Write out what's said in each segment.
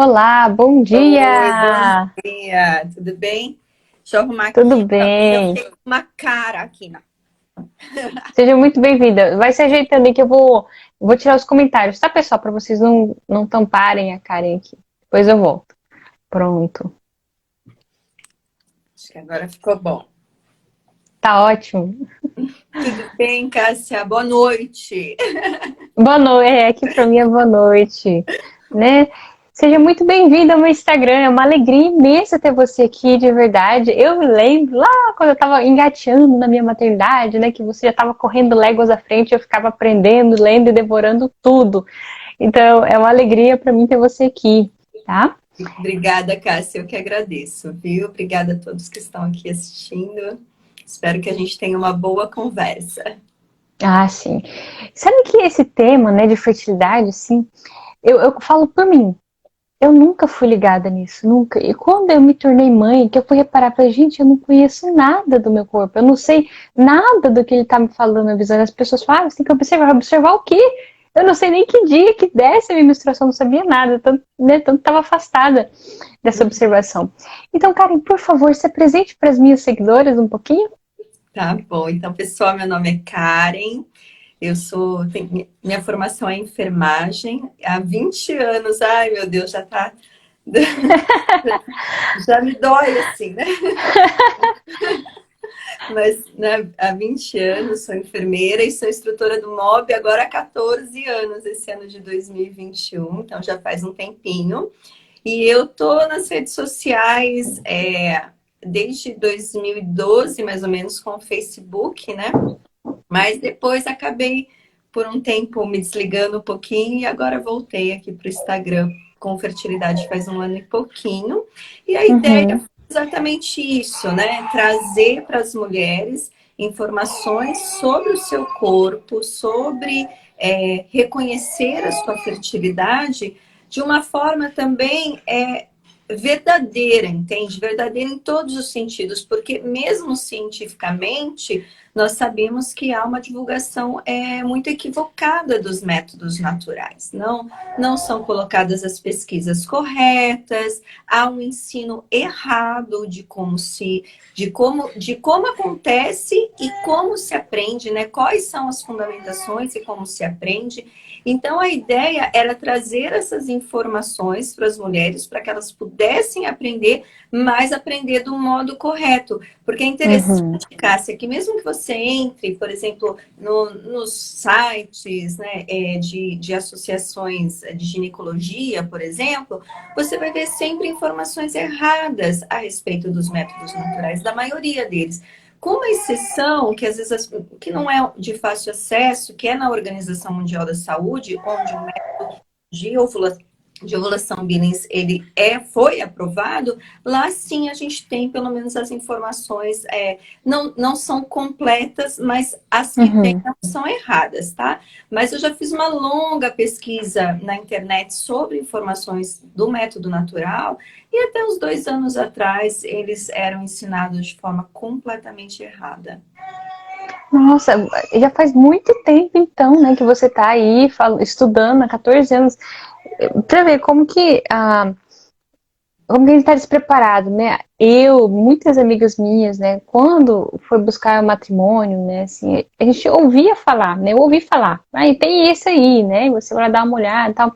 Olá, bom Oi, bom dia! dia, tudo bem? Deixa eu arrumar Tudo aqui, talvez eu bem? fique com uma cara aqui. Seja muito bem-vinda. Vai se ajeitando aí que eu vou tirar os comentários, tá, pessoal? Para vocês não tamparem a Karen aqui. Depois eu volto. Pronto. Acho que agora ficou bom. Tá ótimo. Tudo bem, Cássia? Boa noite. Boa noite. Aqui para mim é boa noite, né? Seja muito bem-vinda ao meu Instagram. É uma alegria imensa ter você aqui, de verdade. Eu me lembro lá quando eu estava engateando na minha maternidade, né? Que você já estava correndo léguas à frente, eu ficava aprendendo, lendo e devorando tudo. Então, é uma alegria para mim ter você aqui, tá? Obrigada, Cássia, eu que agradeço, viu? Obrigada a todos que estão aqui assistindo. Espero que a gente tenha uma boa conversa. Ah, sim. Sabe que esse tema, né, de fertilidade, assim, eu falo por mim. Eu nunca fui ligada nisso, nunca. E quando eu me tornei mãe, que eu fui reparar, falei, gente, eu não conheço nada do meu corpo, eu não sei nada do que ele tá me falando, avisando. As pessoas falam, ah, você tem que observar. Observar o quê? Eu não sei nem que dia que desce a minha menstruação, não sabia nada, tanto, né, tanto estava afastada dessa observação. Então, Karen, por favor, se apresente para as minhas seguidoras um pouquinho. Tá bom, então, pessoal, meu nome é Karen. Minha formação é em enfermagem há 20 anos. Ai, meu Deus, já tá. Já me dói assim, né? Mas né, há 20 anos sou enfermeira e sou instrutora do MOB agora há 14 anos, esse ano de 2021, então já faz um tempinho. E eu tô nas redes sociais desde 2012, mais ou menos, com o Facebook, né? Mas depois acabei por um tempo me desligando um pouquinho e agora voltei aqui para o Instagram com fertilidade faz um ano e pouquinho. E a ideia Uhum, é exatamente isso, né? Trazer para as mulheres informações sobre o seu corpo, sobre reconhecer a sua fertilidade de uma forma também verdadeira, entende? Verdadeira em todos os sentidos, porque mesmo cientificamente nós sabemos que há uma divulgação muito equivocada dos métodos naturais. Não são colocadas as pesquisas corretas, há um ensino errado de como acontece e como se aprende, né? Quais são as fundamentações e como se aprende. Então, a ideia era trazer essas informações para as mulheres para que elas pudessem aprender, mas aprender do modo correto. Porque é uhum. interessante, Cássia, que mesmo que você entre, por exemplo, nos sites, né, de associações de ginecologia, por exemplo, você vai ver sempre informações erradas a respeito dos métodos naturais, da maioria deles. Com uma exceção, que às vezes que não é de fácil acesso, que é na Organização Mundial da Saúde, onde o método de ovulação Billings foi aprovado, lá sim a gente tem pelo menos as informações, não são completas, mas as que tem Uhum. não são erradas, tá? Mas eu já fiz uma longa pesquisa na internet sobre informações do método natural e até uns 2 anos atrás eles eram ensinados de forma completamente errada. Nossa, já faz muito tempo então, né, que você está aí estudando há 14 anos. Pra ver como que a gente está despreparado, né? Muitas amigas minhas, né, quando foi buscar o matrimônio, né, assim, a gente ouvia falar, né, eu ouvi falar, aí tem esse aí, né, você vai dar uma olhada e tal,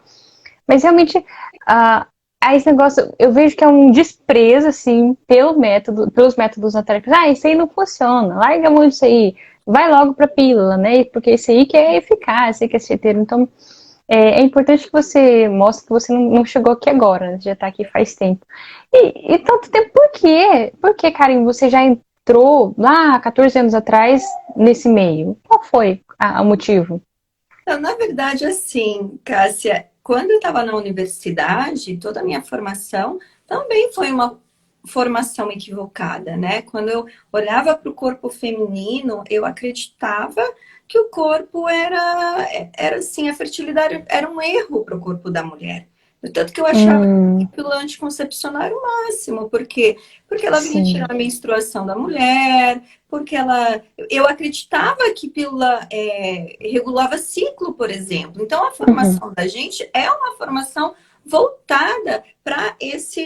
mas realmente, ah, aí esse negócio, eu vejo que é um desprezo, assim, pelos métodos naturais. Ah, isso aí não funciona, larga a mão disso aí, vai logo pra pílula, né, porque esse aí que é eficaz, esse aí que é certeiro. Então, é importante que você mostre que você não chegou aqui agora, né? Você já está aqui faz tempo. E tanto tempo por quê? Por que, Karen, você já entrou lá 14 anos atrás nesse meio? Qual foi o motivo? Então, na verdade, assim, Cássia, quando eu estava na universidade, toda a minha formação também foi uma formação equivocada, né? Quando eu olhava para o corpo feminino, eu acreditava que o corpo era assim, a fertilidade era um erro para o corpo da mulher. Tanto que eu achava que a Hum, pílula anticoncepcional era o máximo, porque ela vinha tirar sim. a menstruação da mulher, porque eu acreditava que pílula regulava ciclo, por exemplo. Então, a Uhum, formação da gente é uma formação voltada para esse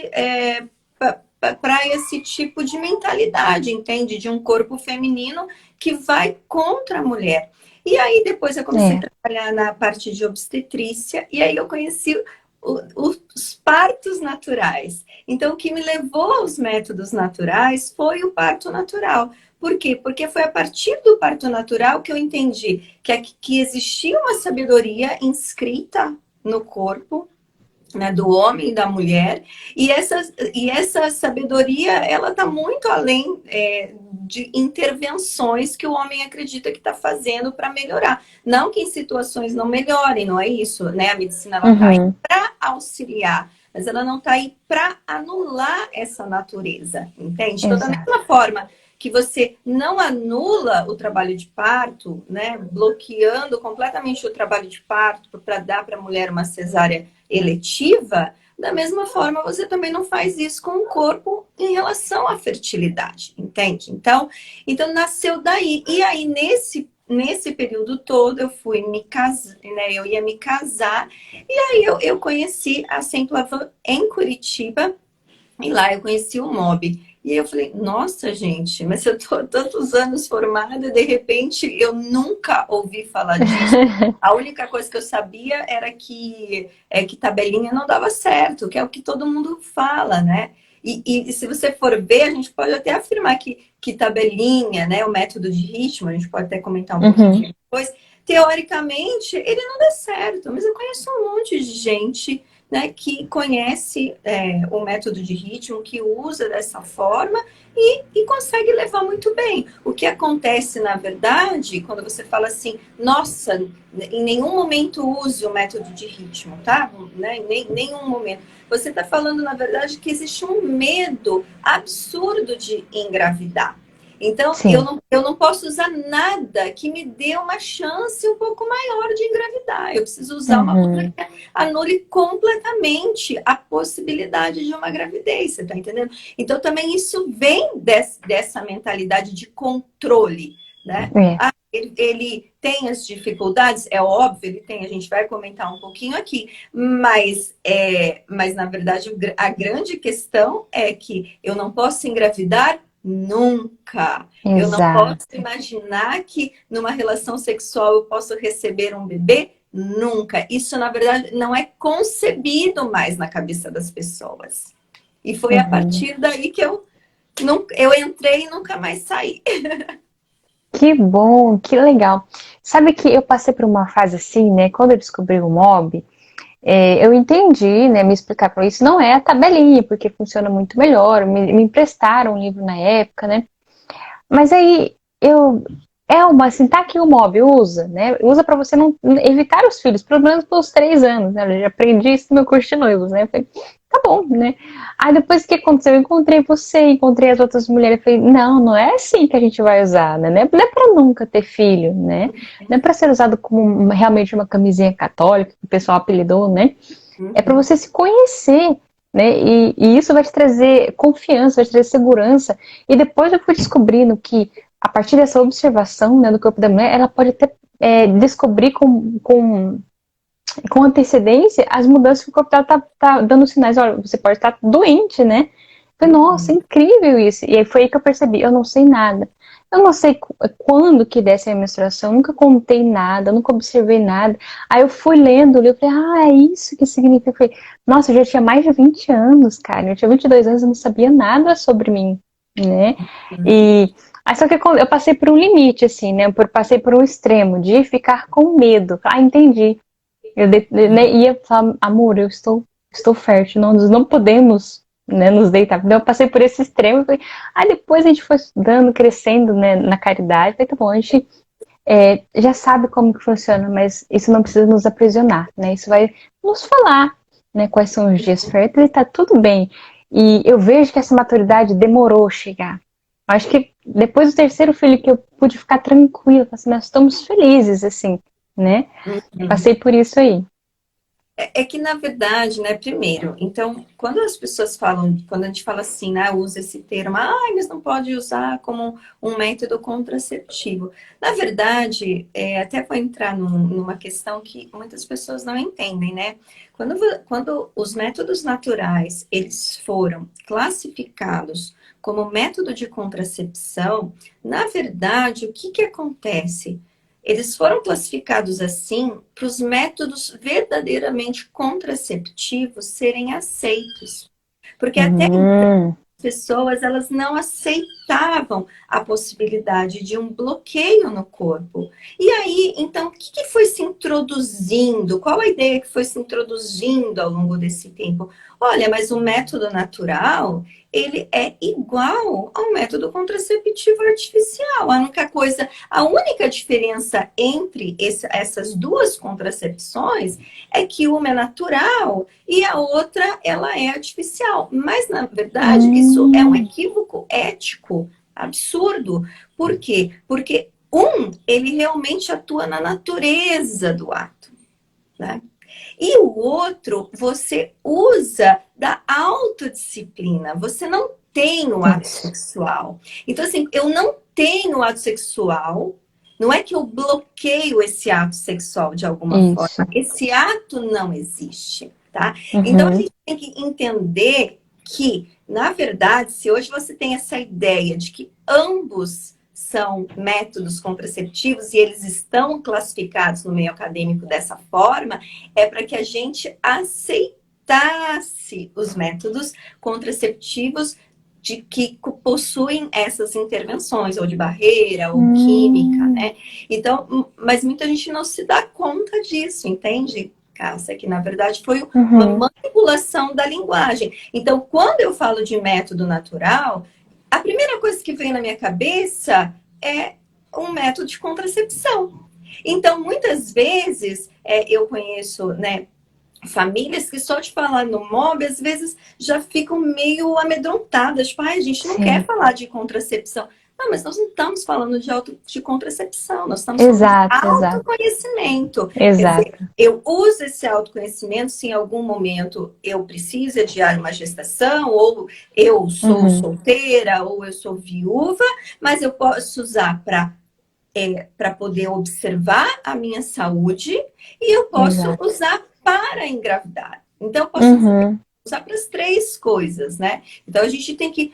tipo de mentalidade, entende? De um corpo feminino que vai contra a mulher. E aí depois eu comecei a trabalhar na parte de obstetrícia, e aí eu conheci os partos naturais. Então, o que me levou aos métodos naturais foi o parto natural. Por quê? Porque foi a partir do parto natural que eu entendi que existia uma sabedoria inscrita no corpo, né, do homem e da mulher, e essa sabedoria, ela está muito além de intervenções que o homem acredita que está fazendo para melhorar. Não que em situações não melhorem, não é isso, né? A medicina, ela está aí para auxiliar, mas ela não está aí para anular essa natureza, entende? Então, da mesma forma que você não anula o trabalho de parto, né, bloqueando completamente o trabalho de parto para dar para a mulher uma cesárea eletiva, da mesma forma você também não faz isso com o corpo em relação à fertilidade, entende? Então nasceu daí. E aí, nesse período todo, eu fui me casar, né? Eu ia me casar, e aí eu conheci a Semplavan em Curitiba, e lá eu conheci o MOB. E aí eu falei, nossa, gente, mas eu tô há tantos anos formada, de repente eu nunca ouvi falar disso. A única coisa que eu sabia era que tabelinha não dava certo, que é o que todo mundo fala, né? E se você for ver, a gente pode até afirmar que tabelinha, né, o método de ritmo, a gente pode até comentar um pouquinho depois, teoricamente, ele não dá certo, mas eu conheço um monte de gente, né, que conhece o método de ritmo, que usa dessa forma e consegue levar muito bem. O que acontece, na verdade, quando você fala assim, nossa, em nenhum momento use o método de ritmo, tá? Né? Em nenhum momento. Você está falando, na verdade, que existe um medo absurdo de engravidar. Então, eu não posso usar nada que me dê uma chance um pouco maior de engravidar. Eu preciso usar uma coisa que anule completamente a possibilidade de uma gravidez, você tá entendendo? Então, também isso vem dessa mentalidade de controle, né? Ele tem as dificuldades, é óbvio, ele tem, a gente vai comentar um pouquinho aqui, mas na verdade a grande questão é que eu não posso engravidar nunca. Exato. Eu não posso imaginar que numa relação sexual eu posso receber um bebê nunca. Isso, na verdade, não é concebido mais na cabeça das pessoas. E foi a partir daí que eu entrei e nunca mais saí. Que bom, que legal. Sabe que eu passei por uma fase assim, né? Quando eu descobri o MOB, eu entendi, né? Me explicar para isso. Não é a tabelinha, porque funciona muito melhor. Me emprestaram um livro na época, né? Mas aí assim, tá aqui o MOB, usa, né? Usa para você não evitar os filhos, pelo menos pelos 3 anos, né? Eu já aprendi isso no meu curso de noivos, né? Eu falei, tá bom, né? Aí depois que aconteceu, eu encontrei você, encontrei as outras mulheres, eu falei, não é assim que a gente vai usar, né? Não é para nunca ter filho, né? Não é para ser usado como realmente uma camisinha católica, que o pessoal apelidou, né? É para você se conhecer, né? E isso vai te trazer confiança, vai te trazer segurança. E depois eu fui descobrindo que a partir dessa observação, né, do corpo da mulher, ela pode até descobrir com antecedência as mudanças que o corpo dela tá dando sinais. Olha, você pode estar doente, né? Falei, nossa, incrível isso. E aí foi aí que eu percebi, eu não sei nada. Eu não sei quando que desce a menstruação, nunca contei nada, nunca observei nada. Aí eu fui lendo o livro e falei, é isso que significa. Eu falei, nossa, eu já tinha mais de 20 anos, cara. Eu tinha 22 anos, eu não sabia nada sobre mim, né? E aí só que eu passei por um limite, assim, né? Eu passei por um extremo de ficar com medo. Entendi. Eu ia falar, amor, eu estou fértil, nós não podemos, né, nos deitar. Então eu passei por esse extremo. Aí depois a gente foi estudando, crescendo, né, na caridade. Falei, tá bom, a gente já sabe como que funciona, mas isso não precisa nos aprisionar, né? Isso vai nos falar, né, quais são os dias férteis e tá tudo bem. E eu vejo que essa maturidade demorou a chegar. Acho que depois do terceiro filho que eu pude ficar tranquila, assim, nós estamos felizes, assim, né? Passei por isso aí. É que, na verdade, né, primeiro, então, quando as pessoas falam, quando a gente fala assim, né, usa esse termo, mas não pode usar como um método contraceptivo. Na verdade, até vou entrar numa questão que muitas pessoas não entendem, né? Quando os métodos naturais, eles foram classificados como método de contracepção, na verdade, o que que acontece? Eles foram classificados assim para os métodos verdadeiramente contraceptivos serem aceitos. Porque até Hum, pessoas elas não aceitavam a possibilidade de um bloqueio no corpo. E aí, então, o que foi se introduzindo? Qual a ideia que foi se introduzindo ao longo desse tempo? Olha, mas o método natural, ele é igual ao método contraceptivo artificial. A única diferença entre essas duas contracepções é que uma é natural e a outra ela é artificial. Mas, na verdade, isso é um hum, equívoco ético absurdo. Por quê? Porque ele realmente atua na natureza do ato, né? E o outro, você usa da autodisciplina. Você não tem o ato isso, sexual. Então, assim, eu não tenho ato sexual. Não é que eu bloqueio esse ato sexual de alguma isso. forma. Esse ato não existe, tá? Então, a Uhum, gente tem que entender que, na verdade, se hoje você tem essa ideia de que ambos são métodos contraceptivos e eles estão classificados no meio acadêmico dessa forma, é para que a gente aceitasse os métodos contraceptivos de que possuem essas intervenções, ou de barreira, ou química, hum, né? Então, mas muita gente não se dá conta disso, entende? Cássia, que na verdade foi uma uhum, manipulação da linguagem. Então, quando eu falo de método natural, a primeira coisa que vem na minha cabeça é um método de contracepção. Então, muitas vezes, eu conheço, né, famílias que só de falar no MOB, às vezes já ficam meio amedrontadas. Tipo, a gente não quer sim, falar de contracepção. Não, mas nós não estamos falando de contracepção, nós estamos falando de exato, exato, autoconhecimento. Quer dizer, exato. eu uso esse autoconhecimento se em algum momento eu preciso adiar uma gestação, ou eu sou Uhum, solteira, ou eu sou viúva, mas eu posso usar para poder observar a minha saúde e eu posso exato. usar para engravidar. Então, eu posso Uhum, usar para as três coisas, né? Então, a gente tem que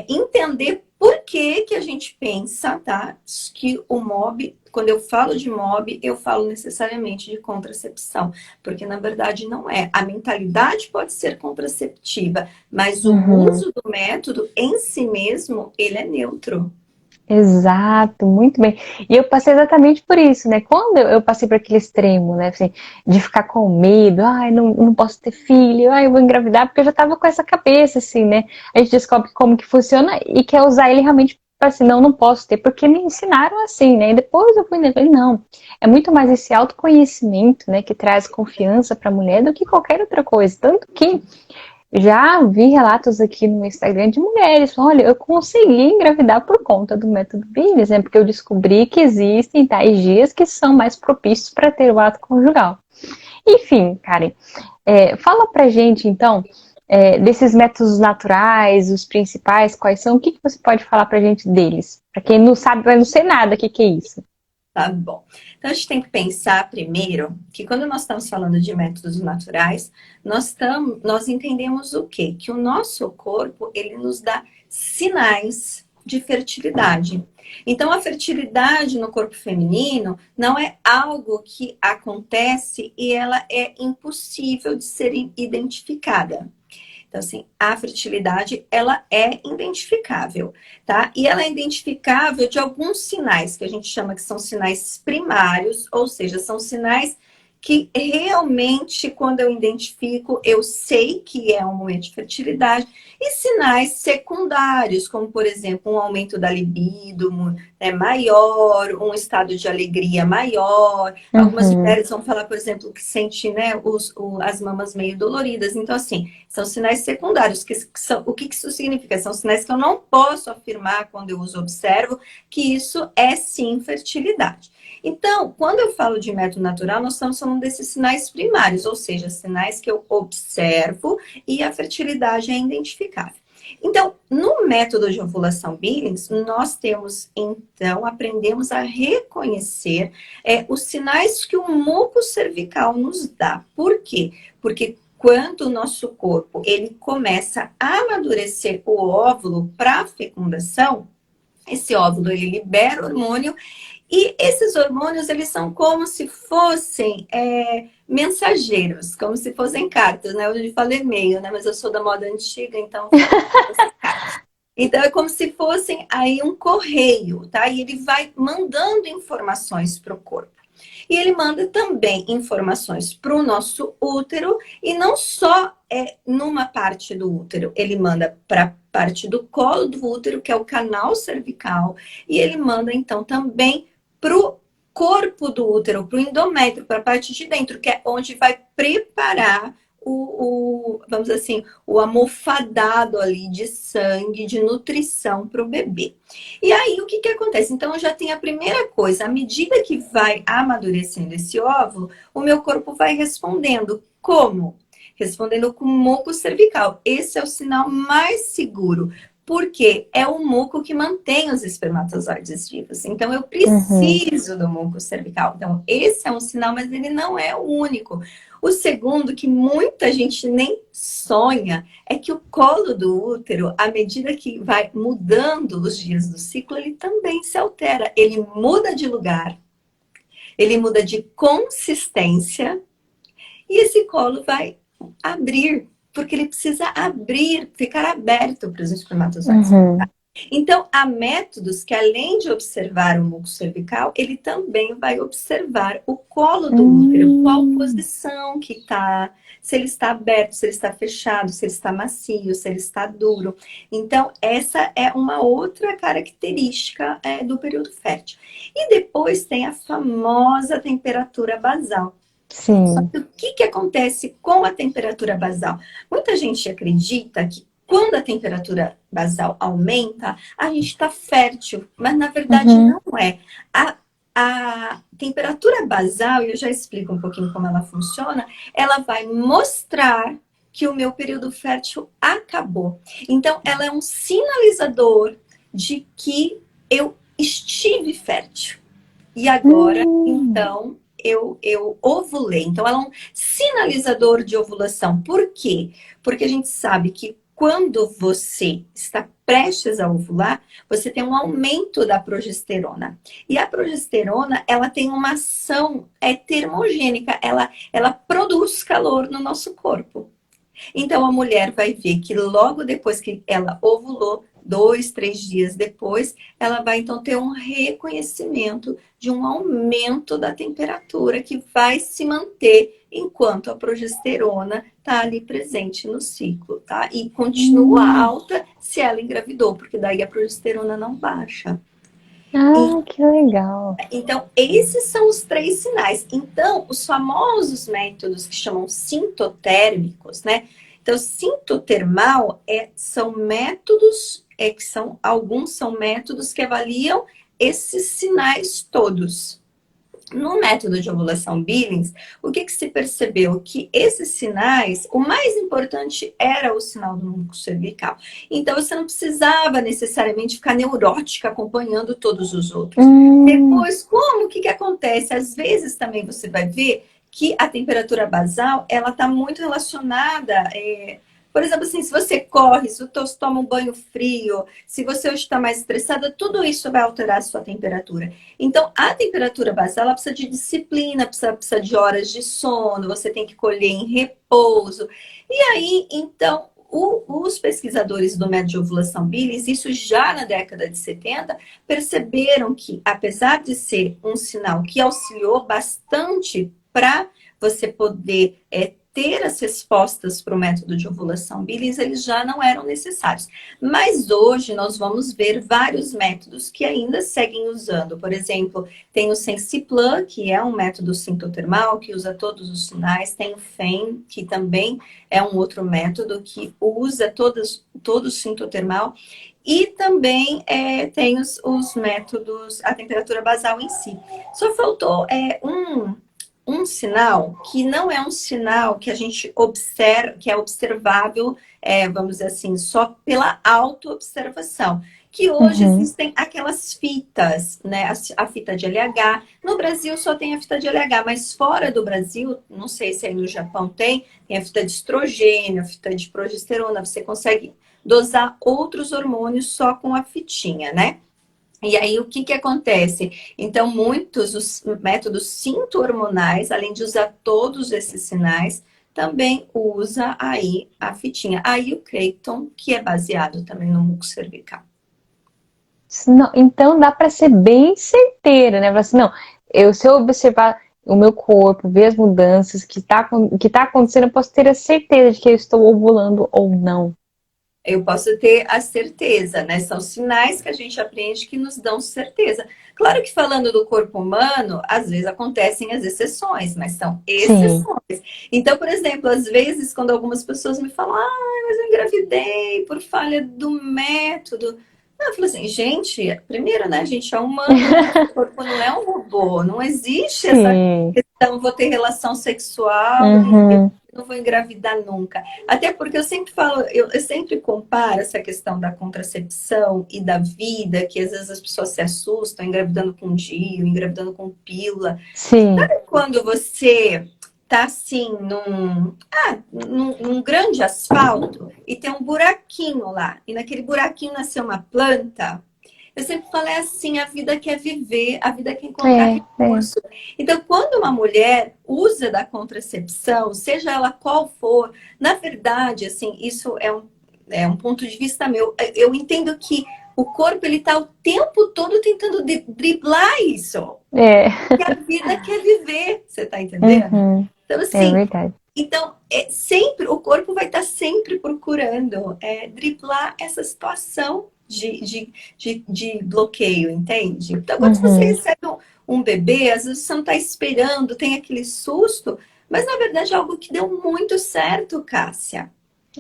entender por que que a gente pensa, tá? Que o MOB, quando eu falo de MOB, eu falo necessariamente de contracepção, porque na verdade não é. A mentalidade pode ser contraceptiva, mas o uhum. uso do método em si mesmo, ele é neutro. Exato, muito bem. E eu passei exatamente por isso, né? Quando eu passei por aquele extremo, né? Assim, de ficar com medo, ai, não posso ter filho, ai, eu vou engravidar, porque eu já tava com essa cabeça, assim, né? A gente descobre como que funciona e quer usar ele realmente para assim, não posso ter, porque me ensinaram assim, né? E depois eu fui entender, não, é muito mais esse autoconhecimento, né, que traz confiança para a mulher do que qualquer outra coisa. Tanto que já vi relatos aqui no Instagram de mulheres. Olha, eu consegui engravidar por conta do método Billings, né? Porque eu descobri que existem tais dias que são mais propícios para ter o ato conjugal. Enfim, Karen, fala pra gente então desses métodos naturais, os principais, quais são? O que você pode falar pra gente deles? Para quem não sabe, vai não ser nada, o que é isso? Tá bom. Então, a gente tem que pensar primeiro que quando nós estamos falando de métodos naturais, nós entendemos o quê? Que o nosso corpo, ele nos dá sinais de fertilidade. Então, a fertilidade no corpo feminino não é algo que acontece e ela é impossível de ser identificada. Então, assim, a fertilidade, ela é identificável, tá? E ela é identificável de alguns sinais, que a gente chama que são sinais primários, ou seja, são sinais que realmente, quando eu identifico, eu sei que é um momento de fertilidade, e sinais secundários, como, por exemplo, um aumento da libido, né, maior, um estado de alegria maior. Algumas Uhum, mulheres vão falar, por exemplo, que sente, né, as mamas meio doloridas. Então, assim, são sinais secundários. O que isso significa? São sinais que eu não posso afirmar quando eu os observo que isso é sim fertilidade. Então, quando eu falo de método natural, nós estamos falando desses sinais primários, ou seja, sinais que eu observo e a fertilidade é identificável. Então, no método de ovulação Billings, nós temos, então, aprendemos a reconhecer os sinais que o muco cervical nos dá. Por quê? Porque quando o nosso corpo ele começa a amadurecer o óvulo para fecundação, esse óvulo ele libera hormônio e esses hormônios, eles são como se fossem mensageiros, como se fossem cartas, né? Eu falo e-mail, né? Mas eu sou da moda antiga, então eu falo como se fossem cartas. Então, é como se fossem aí um correio, tá? E ele vai mandando informações para o corpo. E ele manda também informações para o nosso útero, e não só numa parte do útero, ele manda para a parte do colo do útero, que é o canal cervical, e ele manda então também para o corpo do útero, para o endométrio, para a parte de dentro, que é onde vai preparar vamos dizer assim, o almofadado ali de sangue, de nutrição para o bebê. E aí, o que acontece? Então, eu já tenho a primeira coisa, à medida que vai amadurecendo esse óvulo, o meu corpo vai respondendo. Como? Respondendo com muco cervical. Esse é o sinal mais seguro, porque é o muco que mantém os espermatozoides vivos. Então, eu preciso do muco cervical. Então, esse é um sinal, mas ele não é o único. O segundo, que muita gente nem sonha, é que o colo do útero, à medida que vai mudando os dias do ciclo, ele também se altera. Ele muda de lugar, ele muda de consistência, e esse colo vai abrir, porque ele precisa abrir, ficar aberto para os espermatozoides. Então, há métodos que, além de observar o muco cervical, ele também vai observar o colo do útero, qual posição que está, se ele está aberto, se ele está fechado, se ele está macio, se ele está duro. Então, essa é uma outra característica do período fértil. E depois tem a famosa temperatura basal. Sim. Só que o que acontece com a temperatura basal? Muita gente acredita que quando a temperatura basal aumenta, a gente está fértil, mas na verdade não é. A temperatura basal, e eu já explico um pouquinho como ela funciona, ela vai mostrar que o meu período fértil acabou. Então, ela é um sinalizador de que eu estive fértil. E agora, então, eu ovulei. Então, ela é um sinalizador de ovulação. Por quê? Porque a gente sabe que quando você está prestes a ovular, você tem um aumento da progesterona. E a progesterona, ela tem uma ação termogênica. Ela produz calor no nosso corpo. Então, a mulher vai ver que logo depois que ela ovulou, 2, 3 dias depois, ela vai então ter um reconhecimento de um aumento da temperatura que vai se manter enquanto a progesterona está ali presente no ciclo, tá? E continua alta se ela engravidou, porque daí a progesterona não baixa. Que legal. Então, esses são os 3 sinais. Então, os famosos métodos que chamam sintotérmicos, né? Então, sintotermal são métodos, alguns são métodos que avaliam esses sinais todos. No método de ovulação Billings, o que se percebeu? Que esses sinais, o mais importante era o sinal do muco cervical. Então, você não precisava necessariamente ficar neurótica acompanhando todos os outros. Depois, o que acontece? Às vezes também você vai ver que a temperatura basal, ela está muito relacionada... Por exemplo, assim, se você corre, se você toma um banho frio, se você hoje está mais estressada, tudo isso vai alterar a sua temperatura. Então, a temperatura basal, ela precisa de disciplina, precisa de horas de sono, você tem que colher em repouso. E aí, então, os pesquisadores do método de ovulação Billings, isso já na década de 70, perceberam que, apesar de ser um sinal que auxiliou bastante para você poder ter as respostas para o método de ovulação bilis, eles já não eram necessários. Mas hoje nós vamos ver vários métodos que ainda seguem usando. Por exemplo, tem o Sensiplan, que é um método sintotermal, que usa todos os sinais. Tem o FEM, que também é um outro método que usa todo o sintotermal. E também tem os métodos, a temperatura basal em si. Só faltou um sinal que não é um sinal que a gente observa, que é observável, vamos dizer assim, só pela autoobservação. Que hoje existem aquelas fitas, né? A fita de LH. No Brasil só tem a fita de LH, mas fora do Brasil, não sei se aí no Japão tem a fita de estrogênio, a fita de progesterona. Você consegue dosar outros hormônios só com a fitinha, né? E aí, o que acontece? Então, muitos os métodos sinto-hormonais, além de usar todos esses sinais, também usa aí a fitinha. Aí o Creighton, que é baseado também no muco cervical. Então dá para ser bem certeira, né? Falar assim, não, se eu observar o meu corpo, ver as mudanças que tá acontecendo, eu posso ter a certeza de que eu estou ovulando ou não. Eu posso ter a certeza, né? São sinais que a gente aprende que nos dão certeza. Claro que falando do corpo humano, às vezes acontecem as exceções, mas são Sim. exceções. Então, por exemplo, às vezes, quando algumas pessoas me falam, mas eu engravidei por falha do método. Eu falo assim, gente, primeiro, né, a gente é humano, nosso corpo não é um robô, não existe essa Sim. questão, vou ter relação sexual e Uhum. não vou engravidar nunca. Até porque eu sempre falo, eu sempre comparo essa questão da contracepção e da vida, que às vezes as pessoas se assustam engravidando com DIU, engravidando com pílula. Sim. Quando você tá assim num grande asfalto e tem um buraquinho lá, e naquele buraquinho nasceu uma planta, eu sempre falo, é assim, a vida quer viver, a vida quer encontrar É. recurso. Então, quando uma mulher usa da contracepção, seja ela qual for, na verdade, assim, isso é um ponto de vista meu. Eu entendo que o corpo, ele tá o tempo todo tentando driblar isso. É. Que a vida quer viver, você tá entendendo? Uhum. Então, É assim, verdade. então, sempre, o corpo vai estar sempre procurando driblar essa situação de bloqueio, entende? Então, quando você Uhum. recebe um bebê, às vezes você não está esperando, tem aquele susto, mas na verdade é algo que deu muito certo, Cássia.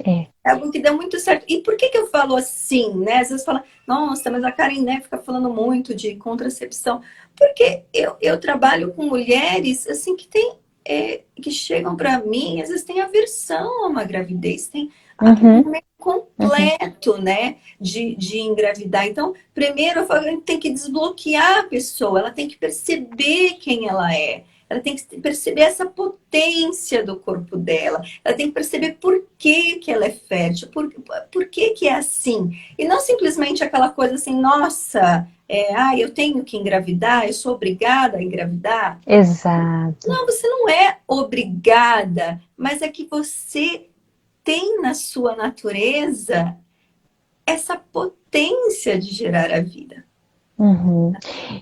É. É algo que deu muito certo. E por que eu falo assim, né? Às vezes fala, nossa, mas a Karen, né, fica falando muito de contracepção. Porque eu trabalho com mulheres, assim, que chegam para mim, às vezes tem aversão a uma gravidez, tem Uhum. um medo Uhum. completo, né, de engravidar. Então, primeiro, eu falo, a gente tem que desbloquear a pessoa, ela tem que perceber quem ela é. Ela tem que perceber essa potência do corpo dela. Ela tem que perceber por que ela é fértil, por que é assim. E não simplesmente aquela coisa assim, nossa, eu tenho que engravidar, eu sou obrigada a engravidar. Exato. Não, você não é obrigada, mas é que você tem na sua natureza essa potência de gerar a vida. Uhum.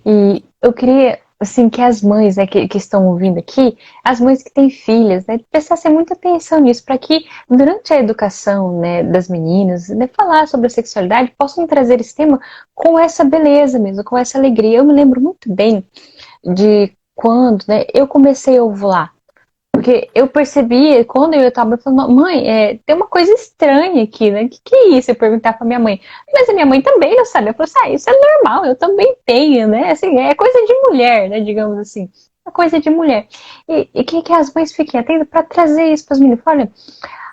E eu queria, assim, que as mães, né, que estão ouvindo aqui, as mães que têm filhas, né, prestassem muita atenção nisso, para que durante a educação, né, das meninas, né, falar sobre a sexualidade, possam trazer esse tema com essa beleza mesmo, com essa alegria. Eu me lembro muito bem de quando, né, eu comecei a ovular. Porque eu percebi, quando eu estava falando, mãe, tem uma coisa estranha aqui, né? Que é isso? Eu perguntar pra minha mãe. Mas a minha mãe também não sabe. Eu falei assim, isso é normal, eu também tenho, né? Assim, é coisa de mulher, né? Digamos assim. É coisa de mulher. E que as mães fiquem atentas para trazer isso para as meninas. Olha,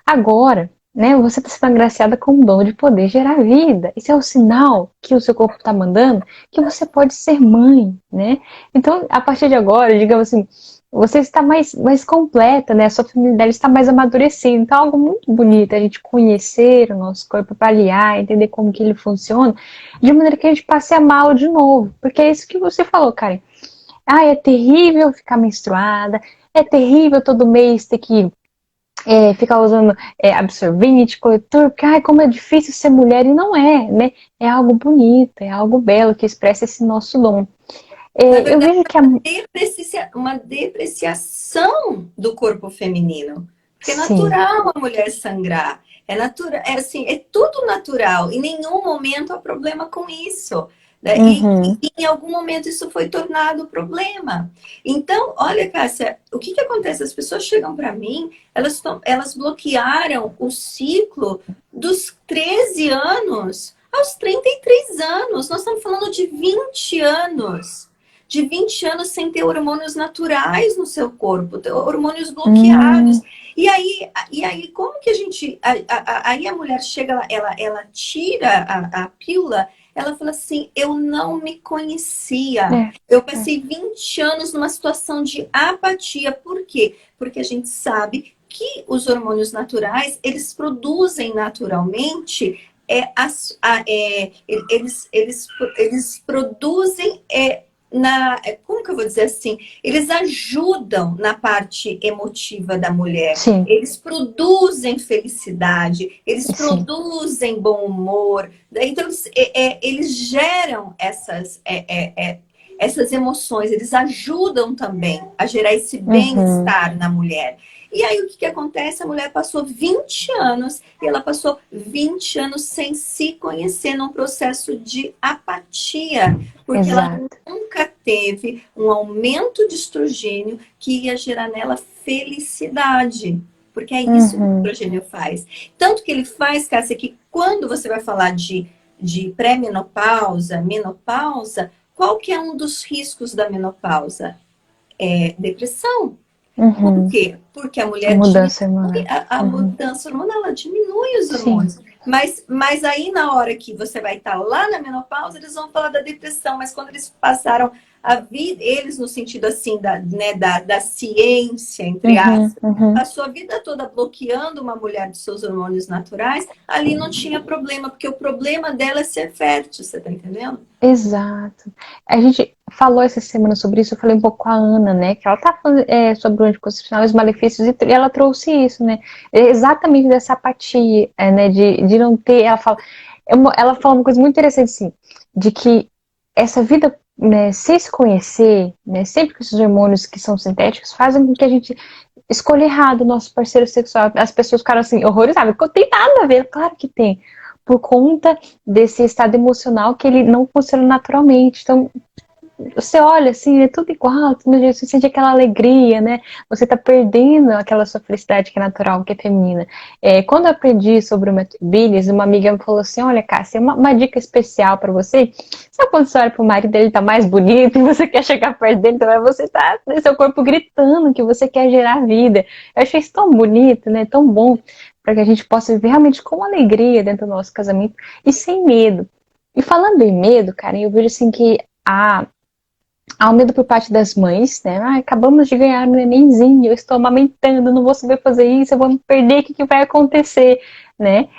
agora, né? Você está sendo agraciada com o dom de poder gerar vida. Isso é o sinal que o seu corpo está mandando que você pode ser mãe, né? Então, a partir de agora, digamos assim, você está mais completa, né? A sua feminilidade está mais amadurecida. Então, é algo muito bonito a gente conhecer o nosso corpo, avaliar, entender como que ele funciona, de maneira que a gente passe a amá-lo de novo. Porque é isso que você falou, Karen. É terrível ficar menstruada, é terrível todo mês ter que ficar usando absorvente, corretor, porque como é difícil ser mulher, e não é, né? É algo bonito, é algo belo que expressa esse nosso dom. Na Eu verdade, vejo que uma depreciação do corpo feminino. Porque é sim. natural a mulher sangrar. É natural, é assim, é tudo natural. Em nenhum momento há problema com isso. Né? Uhum. E em algum momento isso foi tornado problema. Então, olha, Cássia, o que acontece? As pessoas chegam para mim, elas bloquearam o ciclo dos 13 anos aos 33 anos. Nós estamos falando de 20 anos. De 20 anos sem ter hormônios naturais no seu corpo, ter hormônios bloqueados. Hum, E aí como que a gente. Aí a mulher chega, ela tira a pílula, ela fala assim: eu não me conhecia. é, Eu é. passei 20 anos numa situação de apatia. Por quê? Porque a gente sabe que os hormônios naturais, eles produzem naturalmente. Eles produzem como que eu vou dizer assim? Eles ajudam na parte emotiva da mulher. Sim, Eles produzem felicidade, eles sim. produzem bom humor. Então, eles geram essas emoções, eles ajudam também a gerar esse Uhum. bem-estar na mulher. E aí, o que acontece? A mulher passou 20 anos e ela passou 20 anos sem se conhecer num processo de apatia, porque ela Exato. nunca teve um aumento de estrogênio que ia gerar nela felicidade. Porque é isso que o Uhum. estrogênio faz. Tanto que ele faz, Cássia, que quando você vai falar de pré-menopausa, menopausa, qual que é um dos riscos da menopausa? É depressão. Por Uhum. quê? Porque a A mulher diminui mudança hormonal. a Uhum. mudança hormonal, ela diminui os Sim. hormônios. Mas aí, na hora que você vai estar lá na menopausa, eles vão falar da depressão. Mas quando eles passaram a vida, eles no sentido assim, da ciência, entre Uhum. aspas, Uhum. passou a vida toda bloqueando uma mulher dos seus hormônios naturais, ali não tinha problema, porque o problema dela é ser fértil, você tá entendendo? Exato. A gente falou essa semana sobre isso, eu falei um pouco com a Ana, né? Que ela tá falando sobre o anticoncepcional e os malefícios, e ela trouxe isso, né? Exatamente dessa apatia, né? De não ter. Ela fala uma coisa muito interessante, assim, de que essa vida, né, sem se conhecer, né, sempre com esses hormônios que são sintéticos, fazem com que a gente escolha errado o nosso parceiro sexual. As pessoas ficaram assim, horrorizadas, porque não tem nada a ver, claro que tem. Por conta desse estado emocional que ele não funciona naturalmente. Então, você olha assim, é tudo igual, você sente aquela alegria, né? Você tá perdendo aquela sua felicidade que é natural, que é feminina. Quando eu aprendi sobre o método Billies, uma amiga me falou assim: olha, Cássia, uma dica especial para você. Sabe quando você olha pro marido dele tá mais bonito e você quer chegar perto dele, então você tá no seu corpo gritando que você quer gerar vida. Eu achei isso tão bonito, né? Tão bom para que a gente possa viver realmente com alegria dentro do nosso casamento e sem medo. E falando em medo, cara, eu vejo assim que há um medo por parte das mães, né? Ah, acabamos de ganhar um nenenzinho, eu estou amamentando, não vou saber fazer isso, eu vou me perder, o que vai acontecer, né?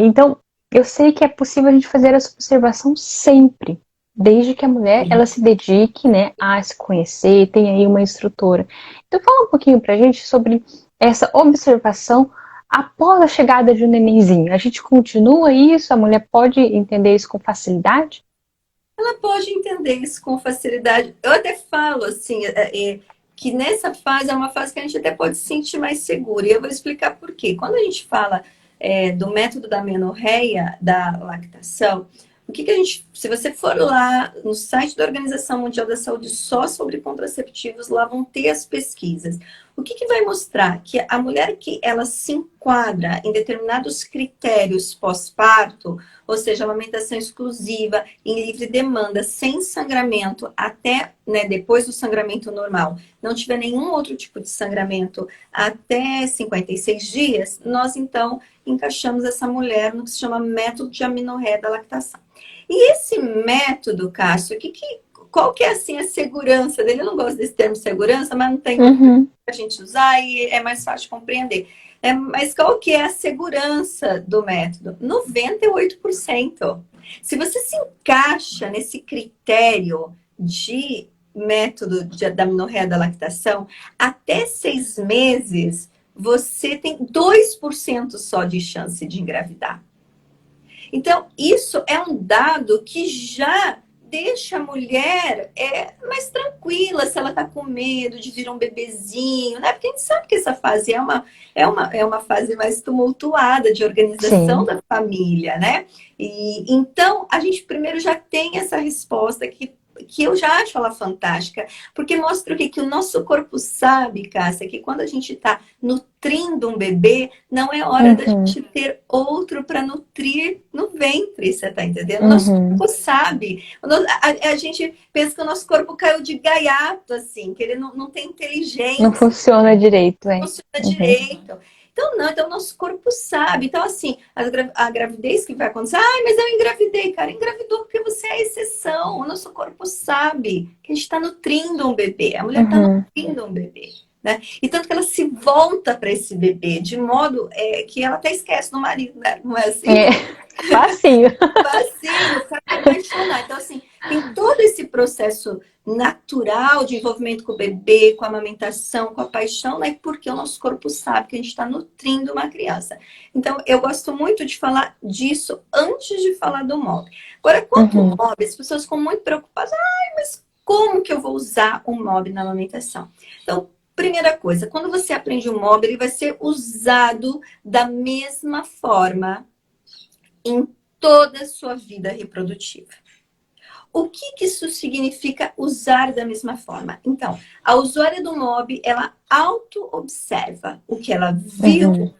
Então, eu sei que é possível a gente fazer essa observação sempre, desde que a mulher ela se dedique, né, a se conhecer, tenha aí uma instrutora. Então, fala um pouquinho pra gente sobre essa observação após a chegada de um nenenzinho. A gente continua isso? A mulher pode entender isso com facilidade? Ela pode entender isso com facilidade. Eu até falo assim, que nessa fase é uma fase que a gente até pode se sentir mais segura. E eu vou explicar por quê. Quando a gente fala do método da menorreia, da lactação, o que a gente. Se você for lá no site da Organização Mundial da Saúde só sobre contraceptivos, lá vão ter as pesquisas. O que vai mostrar? Que a mulher que ela se enquadra em determinados critérios pós-parto, ou seja, amamentação exclusiva, em livre demanda, sem sangramento, até depois do sangramento normal, não tiver nenhum outro tipo de sangramento até 56 dias, nós então encaixamos essa mulher no que se chama método de amenorreia da lactação. E esse método, Cássio, qual que é assim a segurança dele? Eu não gosto desse termo segurança, mas não tem outro Uhum. para a gente usar e é mais fácil de compreender. Mas qual que é a segurança do método? 98%. Se você se encaixa nesse critério de método da amenorreia da lactação, até 6 meses, você tem 2% só de chance de engravidar. Então, isso é um dado que já deixa a mulher mais tranquila. tranquila se ela tá com medo de vir um bebezinho, né? Porque a gente sabe que essa fase é uma fase mais tumultuada de organização Sim. da família, né? E então a gente primeiro já tem essa resposta que eu já acho ela fantástica, porque mostra o que o nosso corpo sabe, Cássia, que quando a gente está nutrindo um bebê, não é hora da Uhum. gente ter outro para nutrir no ventre, você tá entendendo? O nosso Uhum. corpo sabe. A gente pensa que o nosso corpo caiu de gaiato, assim, que ele não tem Não inteligência, funciona direito, não hein? funciona Uhum. direito. Então, não, então o nosso corpo sabe. Então, assim, a gravidez que vai acontecer, ai, mas eu engravidei, cara, engravidou porque você é a exceção. O nosso corpo sabe que a gente está nutrindo um bebê, a mulher está Uhum. nutrindo um bebê. Né? E tanto que ela se volta para esse bebê, de modo que ela até esquece do marido, né? Não é assim? É, facinho. Facinho, para me apaixonar. Então, assim, tem todo esse processo natural de envolvimento com o bebê, com a amamentação, com a paixão, né? Porque o nosso corpo sabe que a gente está nutrindo uma criança. Então, eu gosto muito de falar disso antes de falar do MOB. Agora, quanto ao Uhum. MOB, as pessoas ficam muito preocupadas. Ai, mas como que eu vou usar o MOB na amamentação? Então, primeira coisa, quando você aprende o MOB, ele vai ser usado da mesma forma em toda a sua vida reprodutiva. O que isso significa usar da mesma forma? Então, a usuária do MOB, ela auto-observa o que ela viu Uhum.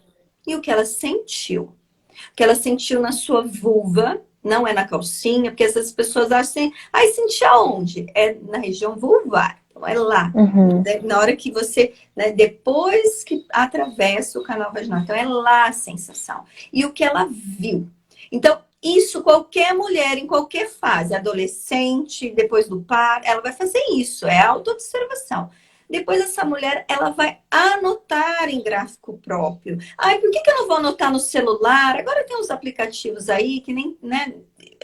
e o que ela sentiu. O que ela sentiu na sua vulva, não é na calcinha, porque essas pessoas acham assim, ai, senti aonde? É na região vulvar. Então, é lá. Uhum. Na hora que você, né, depois que atravessa o canal vaginal. Então, é lá a sensação. E o que ela viu. Então, isso qualquer mulher em qualquer fase, adolescente, depois do par, ela vai fazer isso, é autoobservação. Depois essa mulher, ela vai anotar em gráfico próprio. Ai, por que eu não vou anotar no celular? Agora tem uns aplicativos aí que nem, né?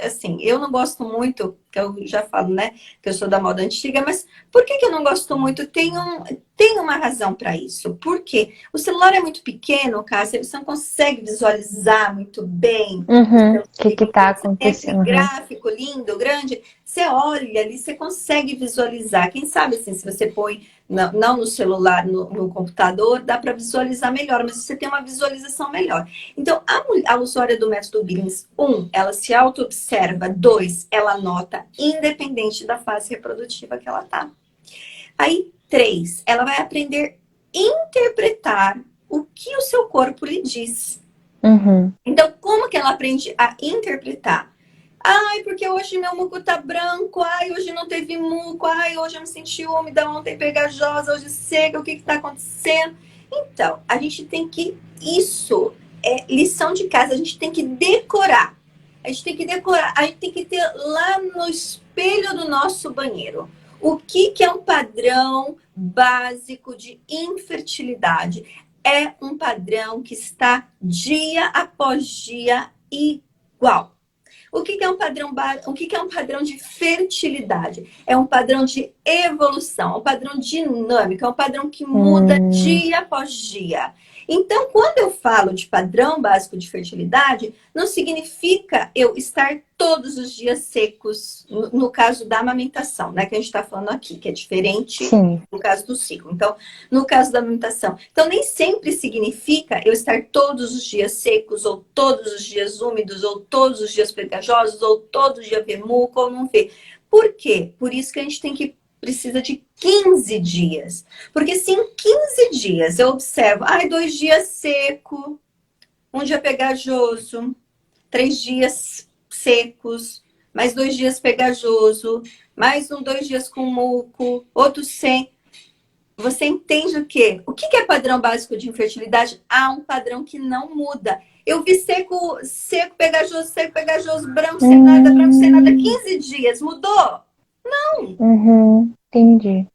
Assim, eu não gosto muito, que eu já falo, né? Que eu sou da moda antiga, mas por que eu não gosto muito? Tem uma razão para isso. Por quê? O celular é muito pequeno, Cássia, você não consegue visualizar muito bem. Uhum. O que que tá Quando você tem aquele acontecendo? Uhum. gráfico lindo, grande, você olha ali, você consegue visualizar. Quem sabe assim, se você põe não no celular, no computador, dá para visualizar melhor, mas você tem uma visualização melhor. Então, a usuária do método Billings, ela se auto-observa. 2, ela anota, independente da fase reprodutiva que ela tá. Aí, 3, ela vai aprender a interpretar o que o seu corpo lhe diz. Uhum. Então, como que ela aprende a interpretar? Ai, porque hoje meu muco tá branco. Ai, hoje não teve muco. Ai, hoje eu me senti úmida, ontem pegajosa, hoje seca. O que que tá acontecendo? Então, a gente tem que... Isso é lição de casa. A gente tem que decorar. A gente tem que decorar. A gente tem que ter lá no espelho do nosso banheiro. O que que é um padrão básico de infertilidade? É um padrão que está dia após dia igual. O que é um padrão o que é um padrão de fertilidade? É um padrão de evolução, é um padrão dinâmico, é um padrão que muda Hum. dia após dia. Então, quando eu falo de padrão básico de fertilidade, não significa eu estar todos os dias secos, no caso da amamentação, né? Que a gente está falando aqui, que é diferente Sim. no caso do ciclo. Então, no caso da amamentação. Então, nem sempre significa eu estar todos os dias secos, ou todos os dias úmidos, ou todos os dias pegajosos, ou todos os dias ver muco, ou não ver. Por quê? Por isso que a gente precisa de 15 dias. Porque se em 15 dias eu observo, 2 dias seco, um dia pegajoso, 3 dias secos, mais 2 dias pegajoso, mais 2 dias com muco, outro sem. Você entende o quê? O que é padrão básico de infertilidade? Há um padrão que não muda. Eu vi seco, seco, pegajoso, branco, sem nada, Hum. 15 dias. Mudou? Uhum. Entendi.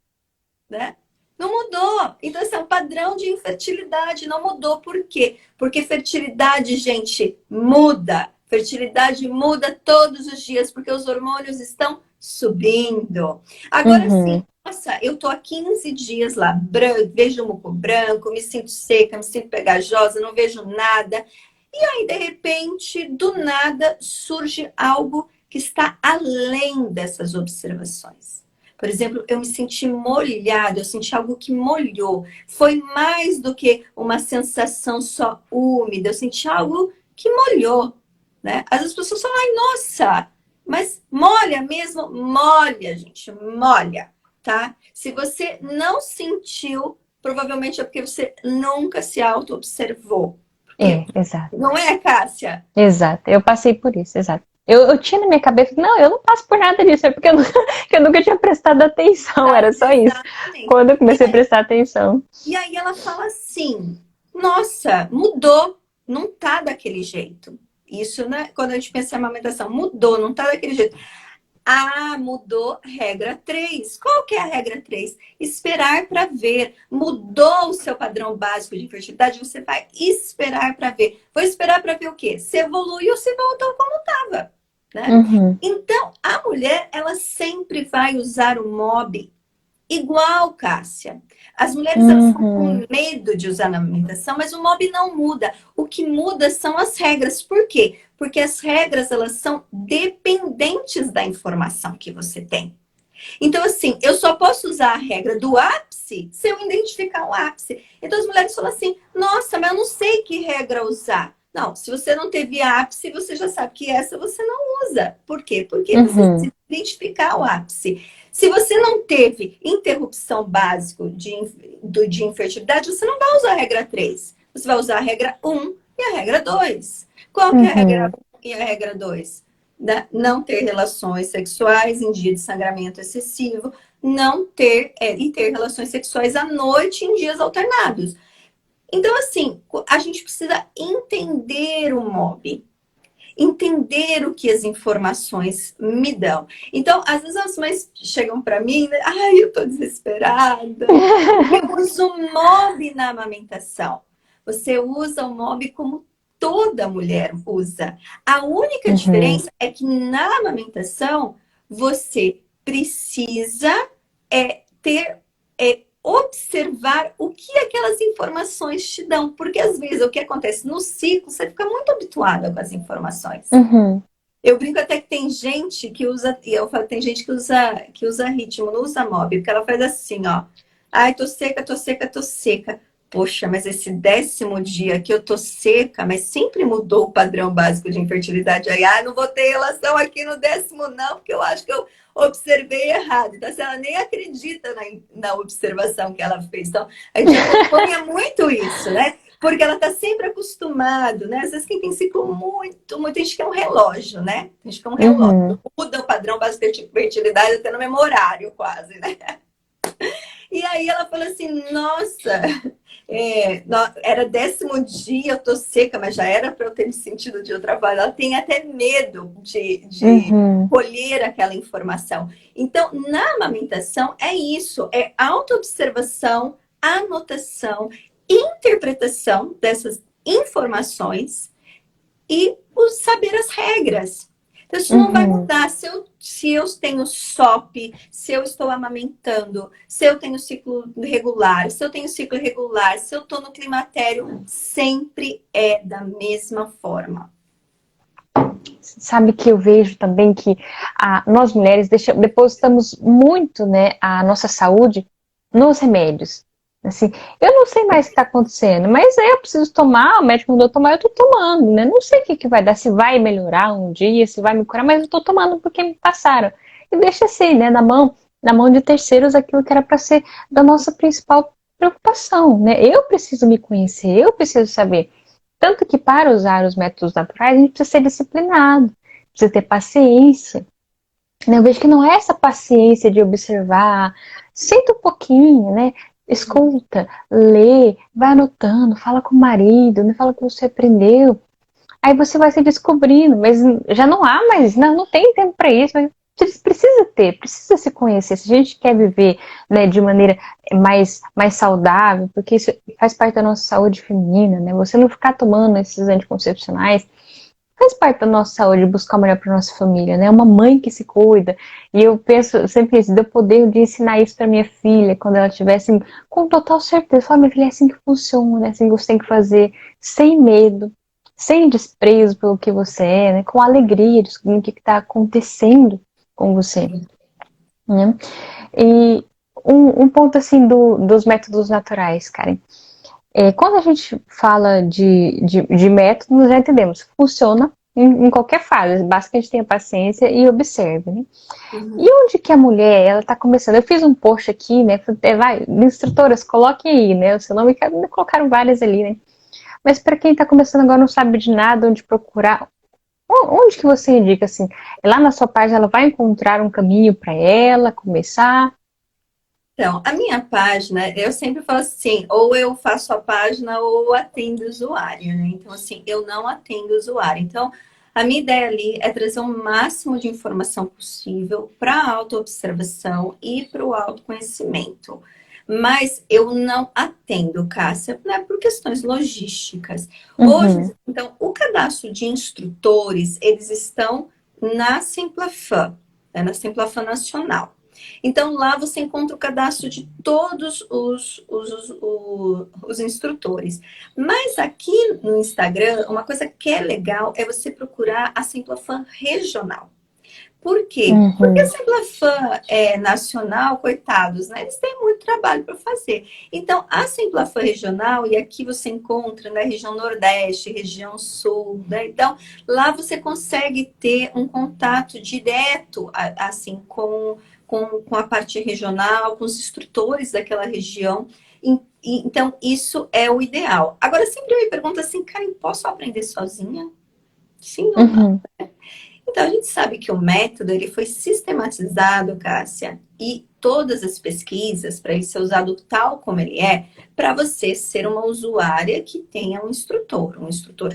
Né? Não mudou. Então, esse é um padrão de infertilidade. Não mudou. Por quê? Porque fertilidade, gente, muda. Fertilidade muda todos os dias, porque os hormônios estão subindo. Agora sim, Uhum. nossa, eu tô há 15 dias lá, branco, vejo muco branco, me sinto seca, me sinto pegajosa, não vejo nada. E aí, de repente, do nada, surge algo que está além dessas observações. Por exemplo, eu me senti molhada, eu senti algo que molhou. Foi mais do que uma sensação só úmida, eu senti algo que molhou, né? Às vezes as pessoas falam, ai, nossa, mas molha mesmo? Molha, gente, molha, tá? Se você não sentiu, provavelmente é porque você nunca se auto-observou. Porque Exato. não é, Cássia? Exato. Eu passei por isso, exato. Eu tinha na minha cabeça, não, eu não passo por nada disso, é porque eu, que eu nunca tinha prestado atenção, era só isso. Exatamente. Quando eu comecei a prestar atenção. E aí ela fala assim: nossa, mudou, não tá daquele jeito. Isso, né? Quando a gente pensa em amamentação, mudou, não tá daquele jeito. Ah, mudou regra 3. Qual que é a regra 3? Esperar para ver. Mudou o seu padrão básico de fertilidade, você vai esperar para ver. Vou esperar para ver o quê? Se evoluiu ou se voltou como estava, né? Uhum. Então, a mulher, ela sempre vai usar o MOB igual, Cássia. As mulheres elas ficam com medo de usar na amamentação, mas o MOB não muda. O que muda são as regras. Por quê? Porque as regras elas são dependentes da informação que você tem. Então, assim, eu só posso usar a regra do ápice se eu identificar o ápice. Então, as mulheres falam assim, nossa, mas eu não sei que regra usar. Não, se você não teve ápice, você já sabe que essa você não usa. Por quê? Porque você precisa identificar o ápice. Se você não teve interrupção básica de infertilidade, você não vai usar a regra 3. Você vai usar a regra 1 e a regra 2. Qual que é a regra 1 e a regra 2? Não ter relações sexuais em dia de sangramento excessivo, não ter e ter relações sexuais à noite em dias alternados. Então, assim, a gente precisa entender o MOB, entender o que as informações me dão. Então, às vezes as mães chegam para mim, né? Ai, eu tô desesperada. Eu uso o MOB na amamentação. Você usa o MOB como toda mulher usa. A única diferença é que na amamentação você precisa ter observar o que aquelas informações te dão, porque às vezes o que acontece no ciclo você fica muito habituada com as informações. Eu brinco até que tem gente que usa, eu falo, tem gente que usa ritmo, não usa MOB, porque ela faz assim, ó. Ai, tô seca, tô seca, tô seca. Poxa, mas esse 10º dia que eu tô seca, mas sempre mudou o padrão básico de infertilidade. Aí, não vou ter relação aqui no 10º não, porque eu acho que eu observei errado. Então, assim, ela nem acredita na observação que ela fez. Então, a gente acompanha muito isso, né? Porque ela tá sempre acostumado, né? Às vezes quem tem ciclo muito gente quer um relógio, né? A gente quer um relógio. Muda o padrão básico de fertilidade até no mesmo horário, quase, né? E aí ela falou assim, nossa, era 10º dia, eu tô seca, mas já era para eu ter me sentido de outra forma. Ela tem até medo de colher aquela informação. Então, na amamentação é isso, é autoobservação, anotação, interpretação dessas informações e saber as regras. Então, isso não vai mudar. Se eu tenho SOP, se eu estou amamentando, se eu tenho ciclo regular, se eu tenho ciclo irregular, se eu estou no climatério, sempre é da mesma forma. Sabe que eu vejo também que nós mulheres depositamos muito, né, a nossa saúde nos remédios. Assim, eu não sei mais o que está acontecendo, mas eu preciso tomar, o médico mandou tomar, eu estou tomando, né? Não sei o que vai dar, se vai melhorar um dia, se vai me curar, mas eu estou tomando porque me passaram. E deixa assim, né, na mão de terceiros, aquilo que era para ser da nossa principal preocupação, né? Eu preciso me conhecer, eu preciso saber. Tanto que para usar os métodos naturais, a gente precisa ser disciplinado, precisa ter paciência. Eu vejo que não é essa paciência de observar, senta um pouquinho, né? Escuta, lê, vai anotando, fala com o marido, fala o que você aprendeu. Aí você vai se descobrindo, mas já não há mais, não tem tempo para isso, mas você precisa se conhecer. Se a gente quer viver, né, de maneira mais saudável, porque isso faz parte da nossa saúde feminina, né? Você não ficar tomando esses anticoncepcionais faz parte da nossa saúde, buscar o melhor para nossa família, né? Uma mãe que se cuida. E eu penso sempre isso, deu poder de ensinar isso para minha filha, quando ela tivesse assim, com total certeza. Falar, minha filha, é assim que funciona, é assim que você tem que fazer, sem medo, sem desprezo pelo que você é, né? Com alegria de descobrir o que está acontecendo com você. né? E um ponto assim dos métodos naturais, Karen. Quando a gente fala de método, já entendemos, funciona em qualquer fase, basta que a gente tenha paciência e observe, né? Uhum. E onde que a mulher, ela tá começando? Eu fiz um post aqui, né? Vai, instrutoras, coloquem aí, né? O seu nome, colocaram várias ali, né? Mas para quem tá começando agora, não sabe de nada, onde procurar, onde que você indica, assim? Lá na sua página, ela vai encontrar um caminho para ela começar? Então, a minha página, eu sempre falo assim, ou eu faço a página ou atendo o usuário, né? Então, assim, eu não atendo o usuário. Então, a minha ideia ali é trazer o máximo de informação possível para a autoobservação e para o autoconhecimento. Mas eu não atendo, Cássia, né, por questões logísticas. Uhum, Hoje, então, o cadastro de instrutores, eles estão na Simplafan, né, na Simplafan Nacional. Então, lá você encontra o cadastro de todos os instrutores. Mas aqui no Instagram, uma coisa que é legal é você procurar a Simplafan regional. Por quê? Porque a uhum, Simplafan nacional, coitados, né? Eles têm muito trabalho para fazer. Então, a Simplafan regional, e aqui você encontra na região Nordeste, região Sul, né? Então, lá você consegue ter um contato direto, assim, com a parte regional, com os instrutores daquela região. Então, isso é o ideal. Agora, sempre me pergunta assim, Karen, posso aprender sozinha? Sim ou não? uhum, Então, a gente sabe que o método ele foi sistematizado, Cássia, e todas as pesquisas, para ele ser usado tal como ele é, para você ser uma usuária que tenha um instrutor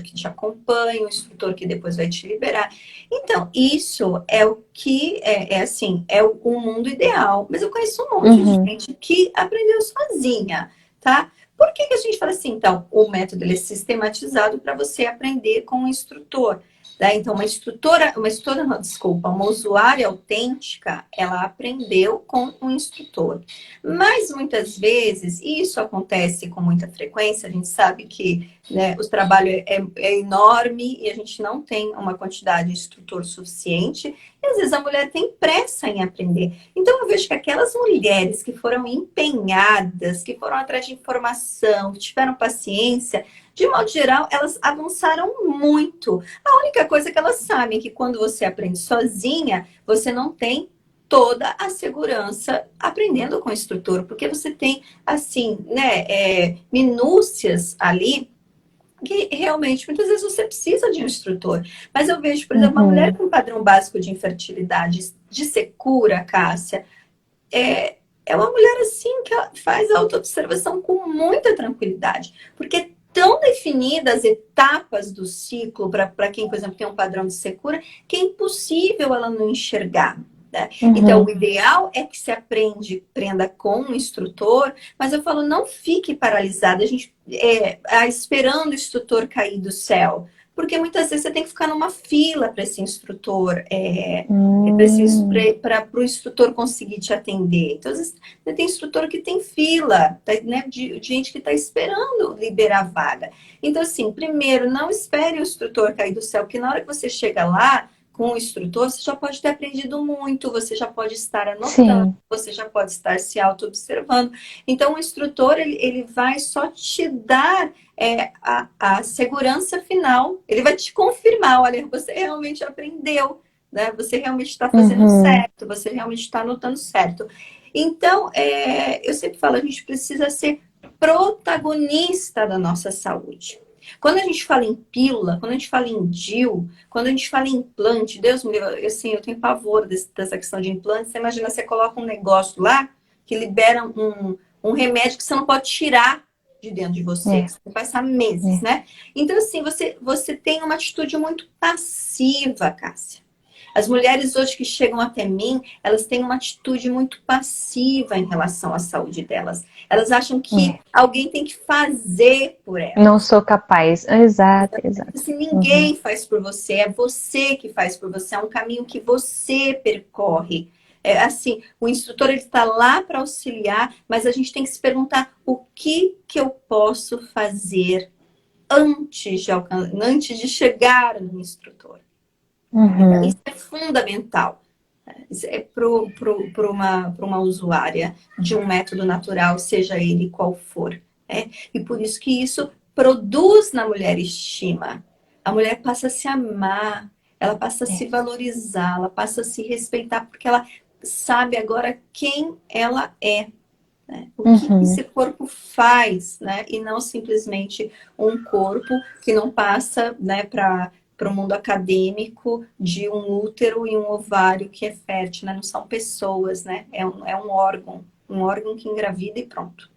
que te acompanhe, um instrutor que depois vai te liberar. Então, isso é o que assim, é o mundo ideal. Mas eu conheço um monte de uhum, gente que aprendeu sozinha, tá? Por que que a gente fala assim, então, o método ele é sistematizado para você aprender com o instrutor? Né? Então, não, desculpa, uma usuária autêntica, ela aprendeu com um instrutor. Mas muitas vezes, e isso acontece com muita frequência, a gente sabe que né, o trabalho é enorme e a gente não tem uma quantidade de instrutor suficiente, e às vezes a mulher tem pressa em aprender. Então, eu vejo que aquelas mulheres que foram empenhadas, que foram atrás de informação, que tiveram paciência, de modo geral, elas avançaram muito. A única coisa que elas sabem é que quando você aprende sozinha, você não tem toda a segurança aprendendo com o instrutor, porque você tem, assim, né, minúcias ali que realmente muitas vezes você precisa de um instrutor. Mas eu vejo, por exemplo, uma mulher uhum, com padrão básico de infertilidade, de secura, Cássia, é uma mulher assim que ela faz a autoobservação com muita tranquilidade, porque tão definidas as etapas do ciclo para quem, por exemplo, tem um padrão de secura, que é impossível ela não enxergar. Né? Então, o uhum. ideal é que se aprenda com um instrutor, mas eu falo, não fique paralisada, a gente esperando o instrutor cair do céu, porque muitas vezes você tem que ficar numa fila para esse instrutor, para o instrutor conseguir te atender. Então, às vezes, tem instrutor que tem fila, né, de gente que está esperando liberar a vaga. Então, assim, primeiro, não espere o instrutor cair do céu, porque na hora que você chega lá com o instrutor, você já pode ter aprendido muito, você já pode estar anotando, Sim. você já pode estar se auto-observando. Então, o instrutor, ele vai só te dar a segurança final. Ele vai te confirmar, olha, você realmente aprendeu, né? Você realmente está fazendo Uhum, certo, você realmente está anotando certo. Então, eu sempre falo, a gente precisa ser protagonista da nossa saúde. Quando a gente fala em pílula, quando a gente fala em DIU, quando a gente fala em implante, Deus me livre, assim, eu tenho pavor dessa questão de implante. Você imagina, você coloca um negócio lá que libera um remédio que você não pode tirar de dentro de você, é, que você vai passar meses, é. né? Então, assim, você tem uma atitude muito passiva, Cássia. As mulheres hoje que chegam até mim, elas têm uma atitude muito passiva em relação à saúde delas. Elas acham que É. alguém tem que fazer por Não elas. sou capaz. Exato, exato. Assim, Uhum, ninguém faz por você, é você que faz por você, é um caminho que você percorre. É, assim, o instrutor ele está lá para auxiliar, mas a gente tem que se perguntar o que eu posso fazer antes de chegar no instrutor. Tá? Então, uhum, isso é fundamental. para uma usuária de um método natural, seja ele qual for. Né? E por isso que isso produz na mulher estima. A mulher passa a se amar, ela passa a se É. valorizar, ela passa a se respeitar, porque ela sabe agora quem ela é. Né? O que Uhum. esse corpo faz, né? E não simplesmente um corpo que não passa, né, para o mundo acadêmico de um útero e um ovário que é fértil, né? Não são pessoas, né? É um órgão que engravida e pronto.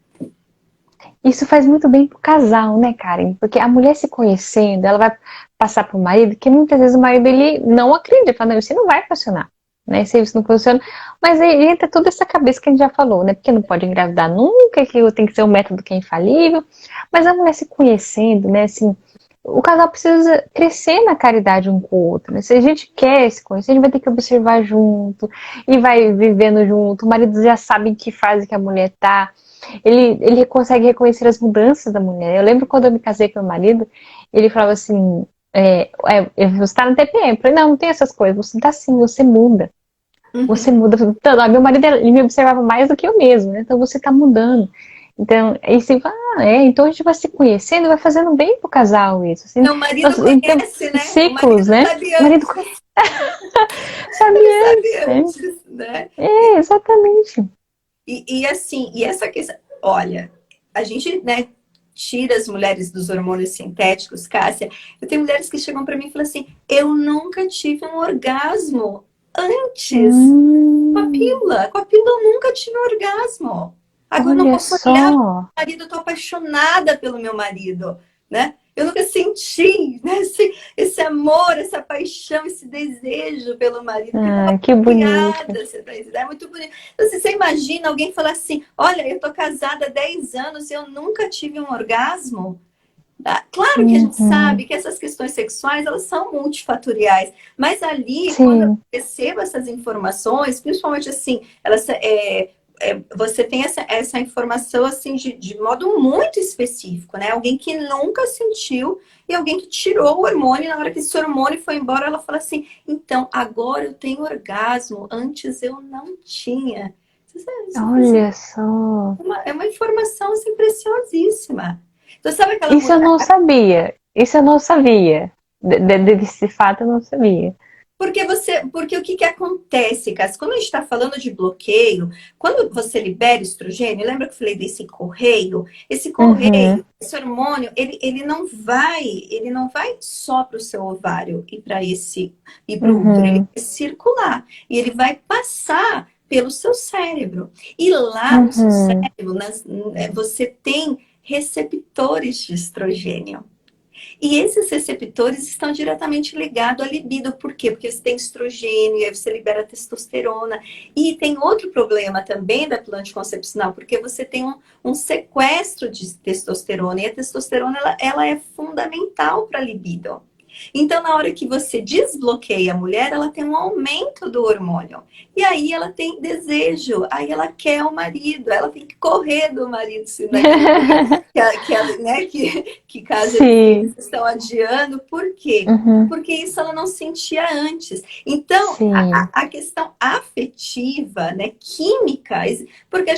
Isso faz muito bem pro casal, né, Karen? Porque a mulher se conhecendo, ela vai passar pro marido, que muitas vezes o marido ele não acredita, fala, não, isso não vai funcionar, né? Se isso não funciona, mas aí entra toda essa cabeça que a gente já falou, né? Porque não pode engravidar nunca, que tem que ser um método que é infalível. Mas a mulher se conhecendo, né, assim, o casal precisa crescer na caridade um com o outro, né? Se a gente quer se conhecer, a gente vai ter que observar junto e vai vivendo junto. O marido já sabe em que fase que a mulher tá. Ele consegue reconhecer as mudanças da mulher. Eu lembro quando eu me casei com meu marido, ele falava assim: você está na TPM. Eu falei: não, não tem essas coisas. Você tá sim, você muda. Você Uhum. muda. Então, meu marido ele me observava mais do que eu mesmo, né? Então você está mudando. Então, aí você fala, então a gente vai se conhecendo, vai fazendo bem pro casal isso. Assim, Então, o marido então, conhece, né? O ciclos, marido né? sabe O marido antes. sabe Ele antes, sabe né? antes, né? Exatamente. E assim, e essa questão, olha, a gente, né, tira as mulheres dos hormônios sintéticos, Cássia. Eu tenho mulheres que chegam para mim e falam assim: eu nunca tive um orgasmo antes Hum, com a pílula eu nunca tive um orgasmo. Agora eu não olha posso olhar para o só. meu marido, eu tô apaixonada pelo meu marido, né? Eu nunca senti, né, esse amor, essa paixão, esse desejo pelo marido, porque eu estava Ah, que bonito. criada, você tá entendendo? É muito bonito. Então, você imagina alguém falar assim: olha, eu tô casada há 10 anos e eu nunca tive um orgasmo? Tá? Claro que a gente Uhum. sabe que essas questões sexuais elas são multifatoriais, mas ali, quando eu Sim, recebo essas informações, principalmente assim, você tem essa informação assim de modo muito específico, né? Alguém que nunca sentiu e alguém que tirou o hormônio, e na hora que esse hormônio foi embora, ela fala assim: então, agora eu tenho orgasmo, antes eu não tinha. Você fala assim, olha só. é uma informação assim, preciosíssima. Então, sabe aquela Isso eu mulher? não sabia. Isso eu não sabia. Desse fato eu não sabia. Porque o que que acontece, Cássio? Quando a gente está falando de bloqueio, quando você libera estrogênio, lembra que eu falei desse correio? Esse Uhum, correio, esse hormônio, ele não vai só para o seu ovário e para o útero, ele uhum, vai circular e ele vai passar pelo seu cérebro. E lá no seu uhum. cérebro, você tem receptores de estrogênio. E esses receptores estão diretamente ligados à libido. Por quê? Porque você tem estrogênio, e aí você libera testosterona. E tem outro problema também da pílula anticoncepcional, porque você tem um sequestro de testosterona. E a testosterona, ela é fundamental para a libido. Então, na hora que você desbloqueia a mulher, ela tem um aumento do hormônio. E aí ela tem desejo, aí ela quer o marido, ela tem que correr do marido, se não é que caso eles Sim, estão adiando, por quê? uhum, Porque isso ela não sentia antes. Então, sim, a questão afetiva, né, química, porque a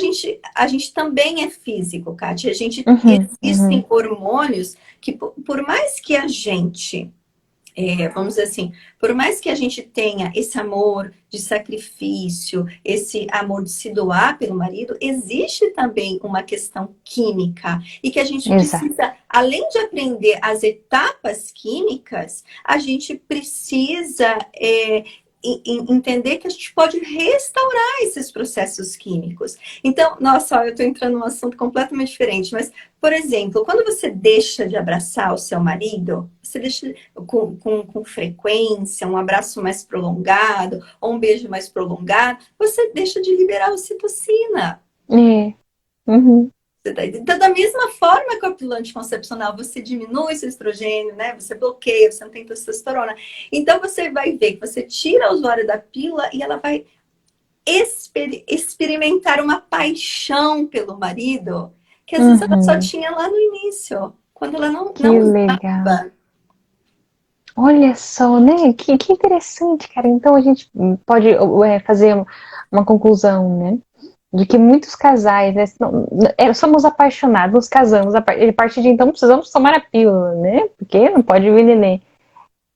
gente também é físico, Kátia. uhum, uhum. Existem hormônios que, por mais que a gente vamos dizer assim, por mais que a gente tenha esse amor de sacrifício, esse amor de se doar pelo marido, existe também uma questão química e que a gente Exato. precisa, além de aprender as etapas químicas, a gente precisa entender que a gente pode restaurar esses processos químicos. Então, nossa, eu estou entrando num assunto completamente diferente, mas, por exemplo, quando você deixa de abraçar o seu marido, você deixa com frequência, um abraço mais prolongado, ou um beijo mais prolongado, você deixa de liberar ocitocina. É, uhum, Então, da mesma forma que o pílula anticoncepcional, você diminui seu estrogênio, né? Você bloqueia, você não tem testosterona. Então, você vai ver que você tira o usuário da pílula e ela vai experimentar uma paixão pelo marido, que às vezes ela só uhum. tinha lá no início, quando ela não Que legal. usava. Olha só, né? Que interessante, cara. Então a gente pode fazer uma conclusão, né? De que muitos casais, né, somos apaixonados, nos casamos, a partir de então precisamos tomar a pílula, né? Porque não pode vir neném.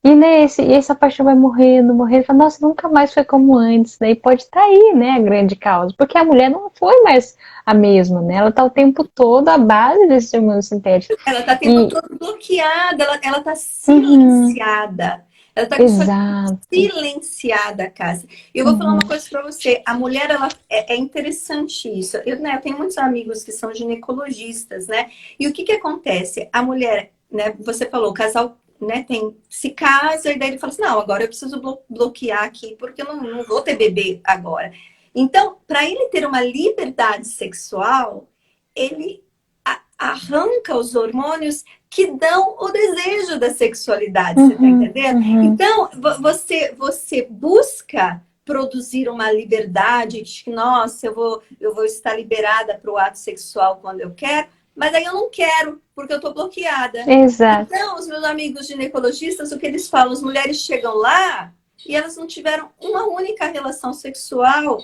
E, né, essa paixão vai morrendo, morrendo, fala, nossa, nunca mais foi como antes, né? E pode estar aí, né, a grande causa, porque a mulher não foi mais a mesma, né? Ela está o tempo todo à base desses hormônios sintéticos. Ela está o tempo E, todo bloqueada, ela está uhum, silenciada. Ela está com sua exato. silenciada, Cássia. E eu vou falar Uhum, uma coisa para você. A mulher, ela é interessante isso. Eu tenho muitos amigos que são ginecologistas, né? E o que que acontece? A mulher, né? Você falou, o casal, né? Se casa e daí ele fala assim, não, agora eu preciso bloquear aqui porque eu não vou ter bebê agora. Então, para ele ter uma liberdade sexual, ele arranca os hormônios que dão o desejo da sexualidade, você tá uhum, entendendo? uhum, Então, você busca produzir uma liberdade de que, nossa, eu vou estar liberada para o ato sexual quando eu quero, mas aí eu não quero, porque eu estou bloqueada. exato. Então, os meus amigos ginecologistas, o que eles falam? As mulheres chegam lá e elas não tiveram uma única relação sexual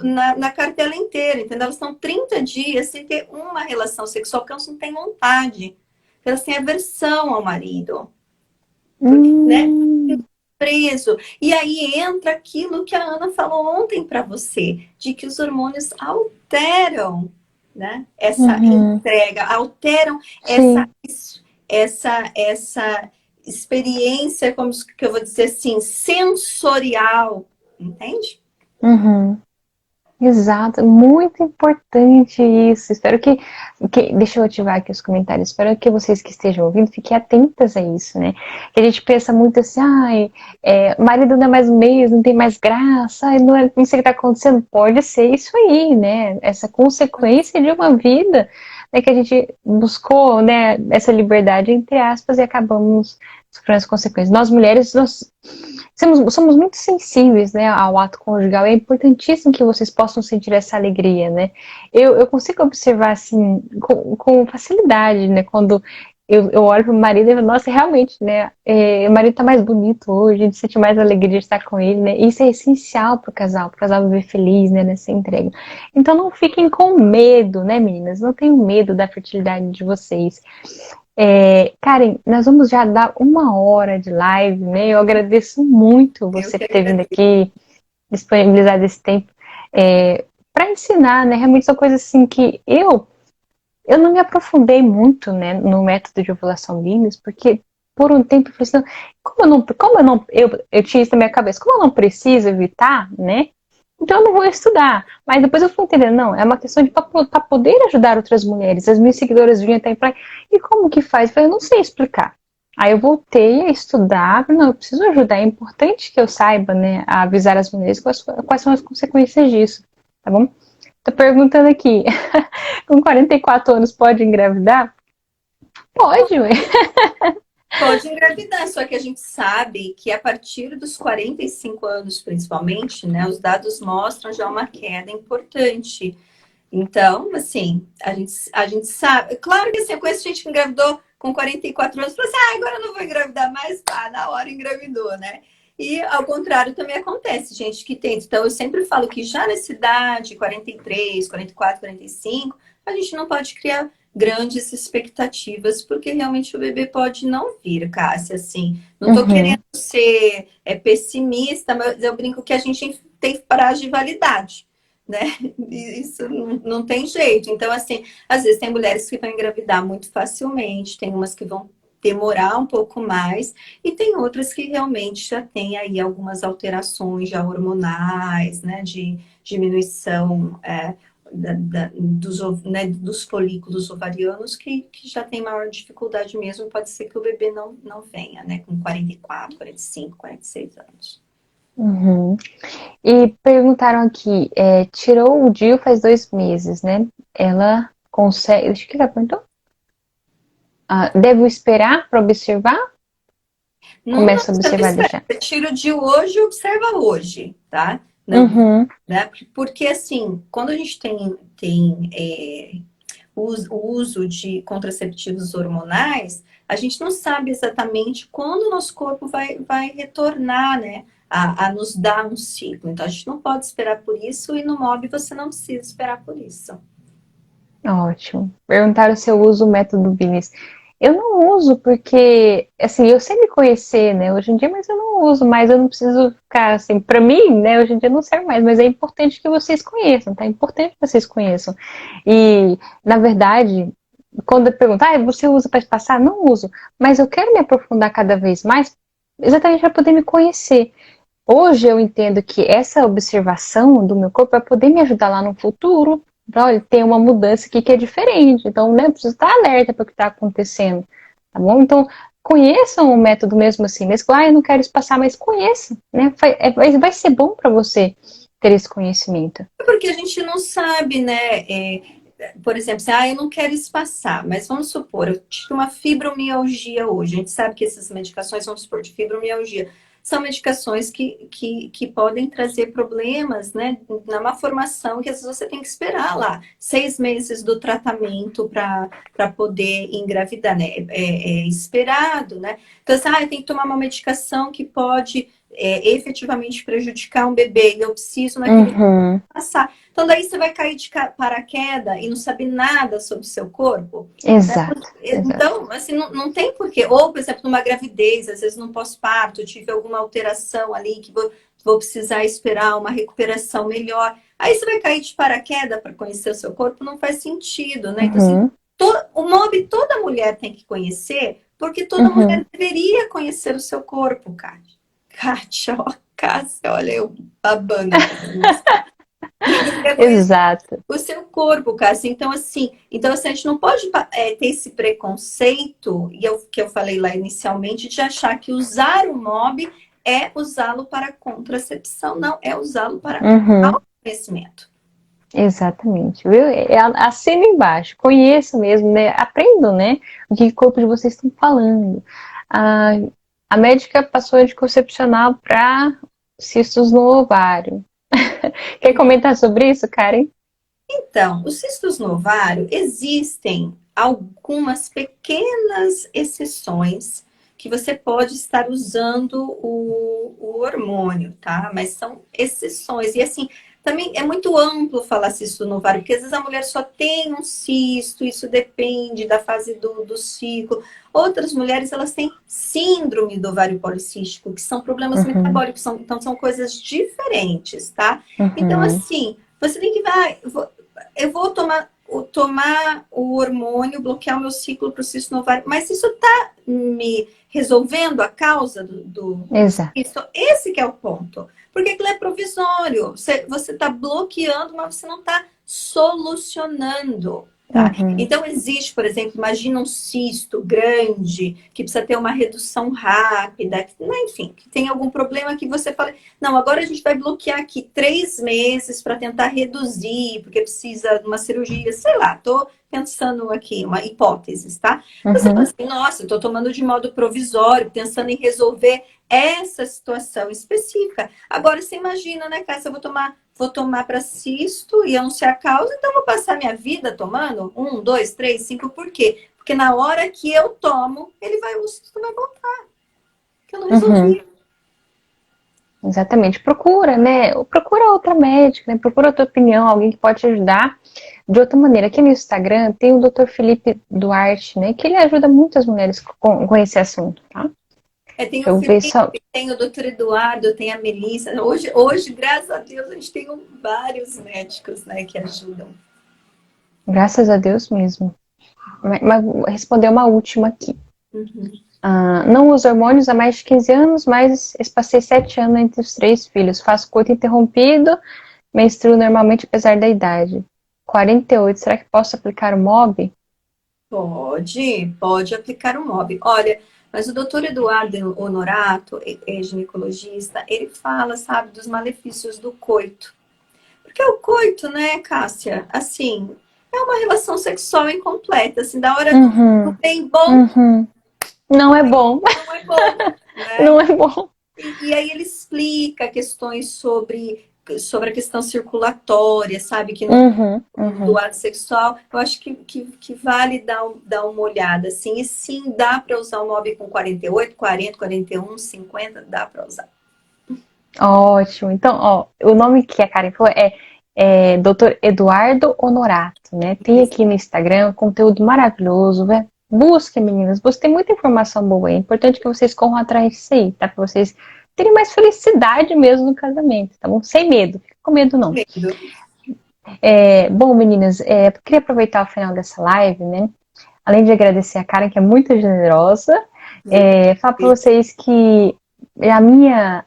na cartela inteira, entendeu? Elas estão 30 dias sem ter uma relação sexual, porque elas não têm vontade. Elas têm aversão ao marido. Porque, né? Hum, Preso. E aí entra aquilo que a Ana falou ontem para você, de que os hormônios alteram, né? Essa uhum, entrega, alteram essa, sim. essa experiência, como que eu vou dizer assim, sensorial, entende? Uhum. Exato, muito importante isso. Espero deixa eu ativar aqui os comentários. Espero que vocês que estejam ouvindo fiquem atentas a isso, né? Que a gente pensa muito assim, ai, marido não é mais o mesmo, não tem mais graça, ai, não sei o que está acontecendo. Pode ser isso aí, né? Essa consequência de uma vida, né, que a gente buscou, né, essa liberdade, entre aspas, e acabamos sofrendo as consequências. Nós mulheres, nós somos muito sensíveis, né, ao ato conjugal. É importantíssimo que vocês possam sentir essa alegria, né? Eu consigo observar assim com facilidade, né? Quando eu olho pro marido e falo, nossa, realmente, né? O marido tá mais bonito hoje, a gente sente mais alegria de estar com ele, né? Isso é essencial pro casal viver feliz, né? Nessa entrega. Então não fiquem com medo, né, meninas? Não tenham medo da fertilidade de vocês. Karen, nós vamos já dar 1 hora de live, né? Eu agradeço muito Eu você que ter vindo agradeço. aqui, disponibilizar esse tempo para ensinar, né? Realmente são coisas assim que eu não me aprofundei muito, né, no método de ovulação Limes, porque por um tempo eu falei assim, eu tinha isso na minha cabeça, como eu não preciso evitar, né? Então eu não vou estudar. Mas depois eu fui entender, não, é uma questão de para poder ajudar outras mulheres. As minhas seguidoras vinham até e falaram, e como que faz? Eu falei, eu não sei explicar. Aí eu voltei a estudar, não, eu preciso ajudar, é importante que eu saiba, né, a avisar as mulheres quais são as consequências disso, tá bom? Tô perguntando aqui, com 44 anos pode engravidar? Pode, ué. Pode engravidar, só que a gente sabe que a partir dos 45 anos, principalmente, né, os dados mostram já uma queda importante. Então, assim, a gente sabe. Claro que assim, eu conheço gente que engravidou com 44 anos e falou assim: agora eu não vou engravidar mais, pá, na hora engravidou, né? E ao contrário também acontece, gente que tenta. Então, eu sempre falo que já nessa idade, 43, 44, 45, a gente não pode criar grandes expectativas, porque realmente o bebê pode não vir, Cássia, assim. Não tô querendo Uhum, ser pessimista, mas eu brinco que a gente tem prazo de validade, né? Isso não tem jeito. Então, assim, às vezes tem mulheres que vão engravidar muito facilmente, tem umas que vão demorar um pouco mais, e tem outras que realmente já têm aí algumas alterações já hormonais, né? De diminuição dos folículos ovarianos que já tem maior dificuldade mesmo, pode ser que o bebê não venha, né? Com 44, 45, 46 anos. uhum. E perguntaram aqui, tirou o DIU faz 2 meses, né? Ela consegue. Deixa eu que ela perguntou. Devo esperar para observar? Não, Começa a você não observar, espera. deixar. Você tira o de hoje e observa hoje, tá? Não, Uhum, né? Porque assim, quando a gente tem o uso de contraceptivos hormonais, a gente não sabe exatamente quando o nosso corpo vai retornar, né, a nos dar um ciclo. Então, a gente não pode esperar por isso e no MOB você não precisa esperar por isso. Ótimo. Perguntaram se eu uso o método Vinis. Eu não uso porque, assim, eu sei me conhecer, né, hoje em dia, mas eu não uso mais, eu não preciso ficar, assim, pra mim, né, hoje em dia não serve mais, mas é importante que vocês conheçam, tá? É importante que vocês conheçam. E, na verdade, quando eu perguntar, você usa para passar? Não uso, mas eu quero me aprofundar cada vez mais, exatamente para poder me conhecer. Hoje eu entendo que essa observação do meu corpo vai poder me ajudar lá no futuro. Olha, tem uma mudança aqui que é diferente. Então, né, eu preciso estar alerta para o que está acontecendo. Tá bom? Então, conheçam o método mesmo assim. Mesmo que, eu não quero espaçar, mas conheça. Né? Vai ser bom para você ter esse conhecimento. Porque a gente não sabe, né? Por exemplo, assim, eu não quero espaçar, mas vamos supor, eu tive uma fibromialgia hoje. A gente sabe que essas medicações, vamos supor, de fibromialgia, são medicações que podem trazer problemas, né? Na malformação, que às vezes você tem que esperar lá 6 meses do tratamento para poder engravidar, né? É esperado, né? Então, assim, tem que tomar uma medicação que pode efetivamente prejudicar um bebê, e eu preciso naquele passar. Então, daí você vai cair de paraquedas e não sabe nada sobre o seu corpo. Né? Exato, exato. Então, assim, não tem porquê. Ou, por exemplo, numa gravidez, às vezes num pós-parto, tive alguma alteração ali que vou precisar esperar uma recuperação melhor. Aí você vai cair de paraquedas para conhecer o seu corpo, não faz sentido, né? Então, assim, o MOB toda mulher tem que conhecer, porque toda mulher deveria conhecer o seu corpo, Kátia. Kátia, ó, Cássia, olha eu babando. Exato. O seu corpo, Cássia. Então, assim, a gente não pode ter esse preconceito, que eu falei lá inicialmente, de achar que usar o MOB é usá-lo para contracepção. Não, é usá-lo para autoconhecimento. Exatamente, viu? Assina embaixo, conheçam mesmo, né? Aprendam, né? O que o corpo de vocês estão falando. A médica passou anticoncepcional para cistos no ovário. Quer comentar sobre isso, Karen? Então, os cistos no ovário, existem algumas pequenas exceções que você pode estar usando o hormônio, tá? Mas são exceções. E assim, também é muito amplo falar cisto no ovário, porque às vezes a mulher só tem um cisto, isso depende da fase do ciclo. Outras mulheres, elas têm síndrome do ovário policístico, que são problemas metabólicos, então são coisas diferentes, tá? Então, assim, você tem que eu vou tomar o hormônio, bloquear o meu ciclo para o cisto no ovário, mas isso está me resolvendo a causa do cisto? Esse que é o ponto. Porque aquilo é provisório. Você está bloqueando, mas você não está solucionando. Tá? Então, existe, por exemplo, imagina um cisto grande, que precisa ter uma redução rápida, enfim, que tem algum problema que você fala, não, agora a gente vai bloquear aqui 3 meses para tentar reduzir, porque precisa de uma cirurgia, sei lá, tô pensando aqui, uma hipótese, tá? Você fala assim, nossa, eu tô tomando de modo provisório, pensando em resolver essa situação específica. Agora, você imagina, né, Cássia, eu vou tomar para cisto e eu não sei a causa, então eu vou passar minha vida tomando 1, 2, 3, 5, por quê? Porque na hora que eu tomo, o cisto vai voltar. Que eu não resolvi. Exatamente. Procura, né? Procura outra médica, né? Procura outra opinião, alguém que pode te ajudar de outra maneira. Aqui no Instagram tem o Dr. Felipe Duarte, né? Que ele ajuda muitas mulheres com esse assunto, tá? Tem o Felipe, tem o Dr. Eduardo, tem a Melissa. Hoje, graças a Deus, a gente tem vários médicos, né, que ajudam. Graças a Deus mesmo. Mas vou responder uma última aqui. Não uso hormônios há mais de 15 anos, mas passei 7 anos entre os 3 filhos. Faço coito interrompido, menstruo normalmente apesar da idade. 48, será que posso aplicar o MOB? Pode aplicar o MOB. Olha, mas o doutor Eduardo Honorato, ginecologista, ele fala, sabe, dos malefícios do coito. Porque o coito, né, Cássia, assim, é uma relação sexual incompleta, assim, da hora do bem bom. Não é bom. Não é bom. Né? Não é bom. E aí ele explica questões sobre sobre a questão circulatória, sabe? Que do ato sexual, eu acho que vale dar uma olhada, assim. E sim, dá para usar o MOB com 48, 40, 41, 50, dá para usar. Ótimo. Então, ó, o nome que a Karen falou é Dr. Eduardo Honorato, né? Tem aqui no Instagram conteúdo maravilhoso, né? Busquem, meninas, busquem muita informação boa. É importante que vocês corram atrás disso aí, tá? Para vocês terem mais felicidade mesmo no casamento, tá bom? Sem medo, fica com medo não. Medo. Bom, meninas, eu queria aproveitar o final dessa live, né? Além de agradecer a Karen, que é muito generosa, falar para vocês que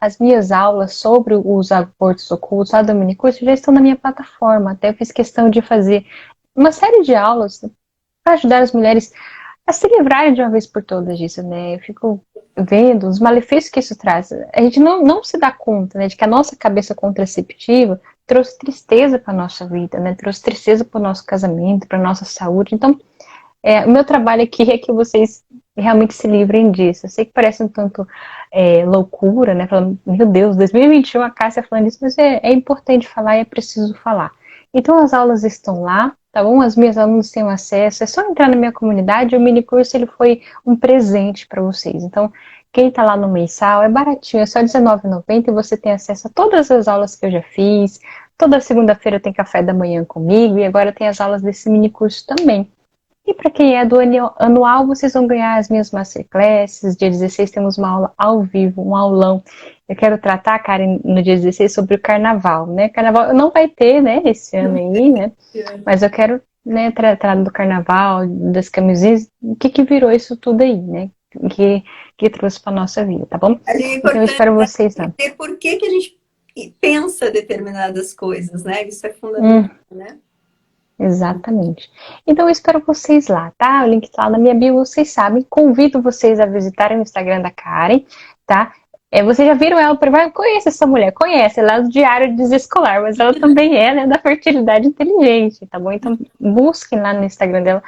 as minhas aulas sobre os abortos ocultos, a Dominicurso, já estão na minha plataforma. Até eu fiz questão de fazer uma série de aulas para ajudar as mulheres a se livrarem de uma vez por todas disso, né? Eu fico vendo os malefícios que isso traz. A gente não se dá conta, né, de que a nossa cabeça contraceptiva trouxe tristeza para a nossa vida, né? Trouxe tristeza para o nosso casamento, para a nossa saúde. Então, o meu trabalho aqui é que vocês realmente se livrem disso. Eu sei que parece um tanto loucura, né? Falando, meu Deus, 2021 a Cássia falando isso, mas é importante falar e é preciso falar. Então as aulas estão lá, tá bom? As minhas alunas têm acesso, é só entrar na minha comunidade. O mini curso ele foi um presente para vocês. Então, quem tá lá no mensal é baratinho, é só R$19,90 e você tem acesso a todas as aulas que eu já fiz. Toda segunda-feira tem café da manhã comigo e agora tem as aulas desse mini curso também. E para quem é do anual, vocês vão ganhar as minhas masterclasses. Dia 16 temos uma aula ao vivo, um aulão. Eu quero tratar, Karen, no dia 16 sobre o carnaval, né? Carnaval não vai ter, né, esse ano aí, né? Mas eu quero, né, tratar do carnaval, das camisinhas, o que virou isso tudo aí, né? Que trouxe para nossa vida, tá bom? Então eu espero vocês lá. Entender por que a gente pensa determinadas coisas, né? Isso é fundamental, né? Exatamente. Então eu espero vocês lá, tá? O link tá lá na minha bio, vocês sabem. Convido vocês a visitarem o Instagram da Karen, tá? Vocês já viram ela, conhece essa mulher, conhece, ela é do Diário Desescolar, mas ela também é, né, da fertilidade inteligente, tá bom? Então busquem lá no Instagram dela.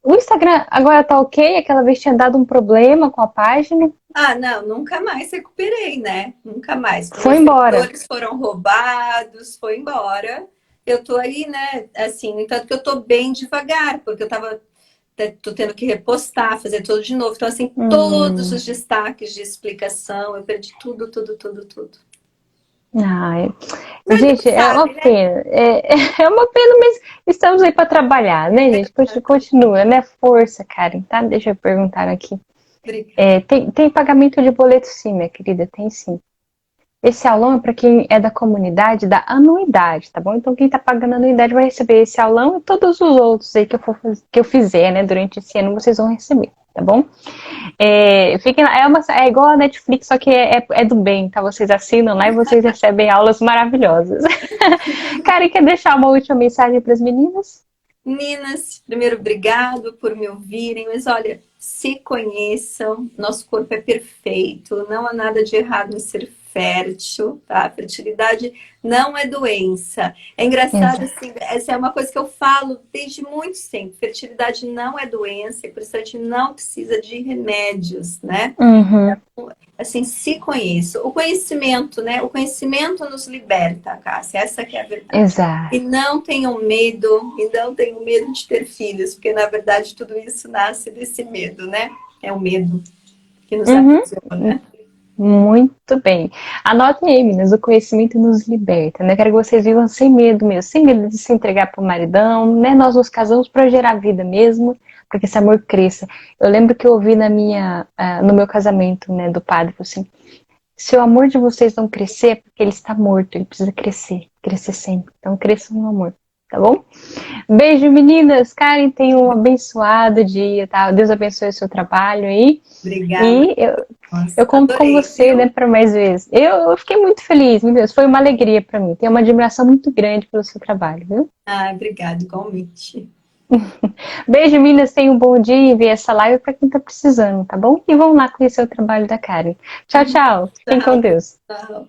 O Instagram agora tá ok? Aquela vez tinha dado um problema com a página. Ah, não, nunca mais recuperei, né? Nunca mais. Foi embora. Os seguidores foram roubados, foi embora. Eu tô aí, né, assim, no entanto que eu tô bem devagar, porque tô tendo que repostar, fazer tudo de novo. Então, assim, todos os destaques de explicação, eu perdi tudo. Ai, gente, é uma pena. É uma pena, mas estamos aí para trabalhar, né, gente? Continua, né? Força, Karen, tá? Deixa eu perguntar aqui. Tem pagamento de boleto sim, minha querida, tem sim. Esse aulão é para quem é da comunidade da anuidade, tá bom? Então quem tá pagando a anuidade vai receber esse aulão e todos os outros aí que eu fizer, né, durante esse ano vocês vão receber, tá bom? É igual a Netflix, só que é do bem, tá? Vocês assinam lá e vocês recebem aulas maravilhosas. Karen, quer deixar uma última mensagem para as meninas? Meninas, primeiro, obrigado por me ouvirem, mas olha, se conheçam, nosso corpo é perfeito, não há nada de errado em ser fértil, tá? Fertilidade não é doença. É engraçado, assim, essa é uma coisa que eu falo desde muito tempo. Fertilidade não é doença, e por isso a gente não precisa de remédios, né? Então, assim, se conheça. O conhecimento, né? O conhecimento nos liberta, Cássia. Essa que é a verdade. Exato. E não tenham medo de ter filhos, porque na verdade tudo isso nasce desse medo, né? É o medo que nos aprisiona, né? Muito bem. Anotem aí, meninas, o conhecimento nos liberta, né? Quero que vocês vivam sem medo mesmo, sem medo de se entregar para o maridão, né? Nós nos casamos para gerar vida mesmo, para que esse amor cresça. Eu lembro que eu ouvi no meu casamento, né, do padre, assim, se o amor de vocês não crescer, é porque ele está morto, ele precisa crescer sempre. Então cresçam no amor, tá bom? Beijo, meninas. Karen, tenham um abençoado dia, tá? Deus abençoe o seu trabalho aí. Obrigada. E eu conto com você, né, para mais vezes. Eu fiquei muito feliz, meu Deus, foi uma alegria para mim. Tenho uma admiração muito grande pelo seu trabalho, viu? Ah, obrigada, igualmente. Beijo, meninas, tenham um bom dia e ver essa live para quem tá precisando, tá bom? E vão lá conhecer o trabalho da Karen. Tchau, tchau. Fiquem com Deus. Tchau.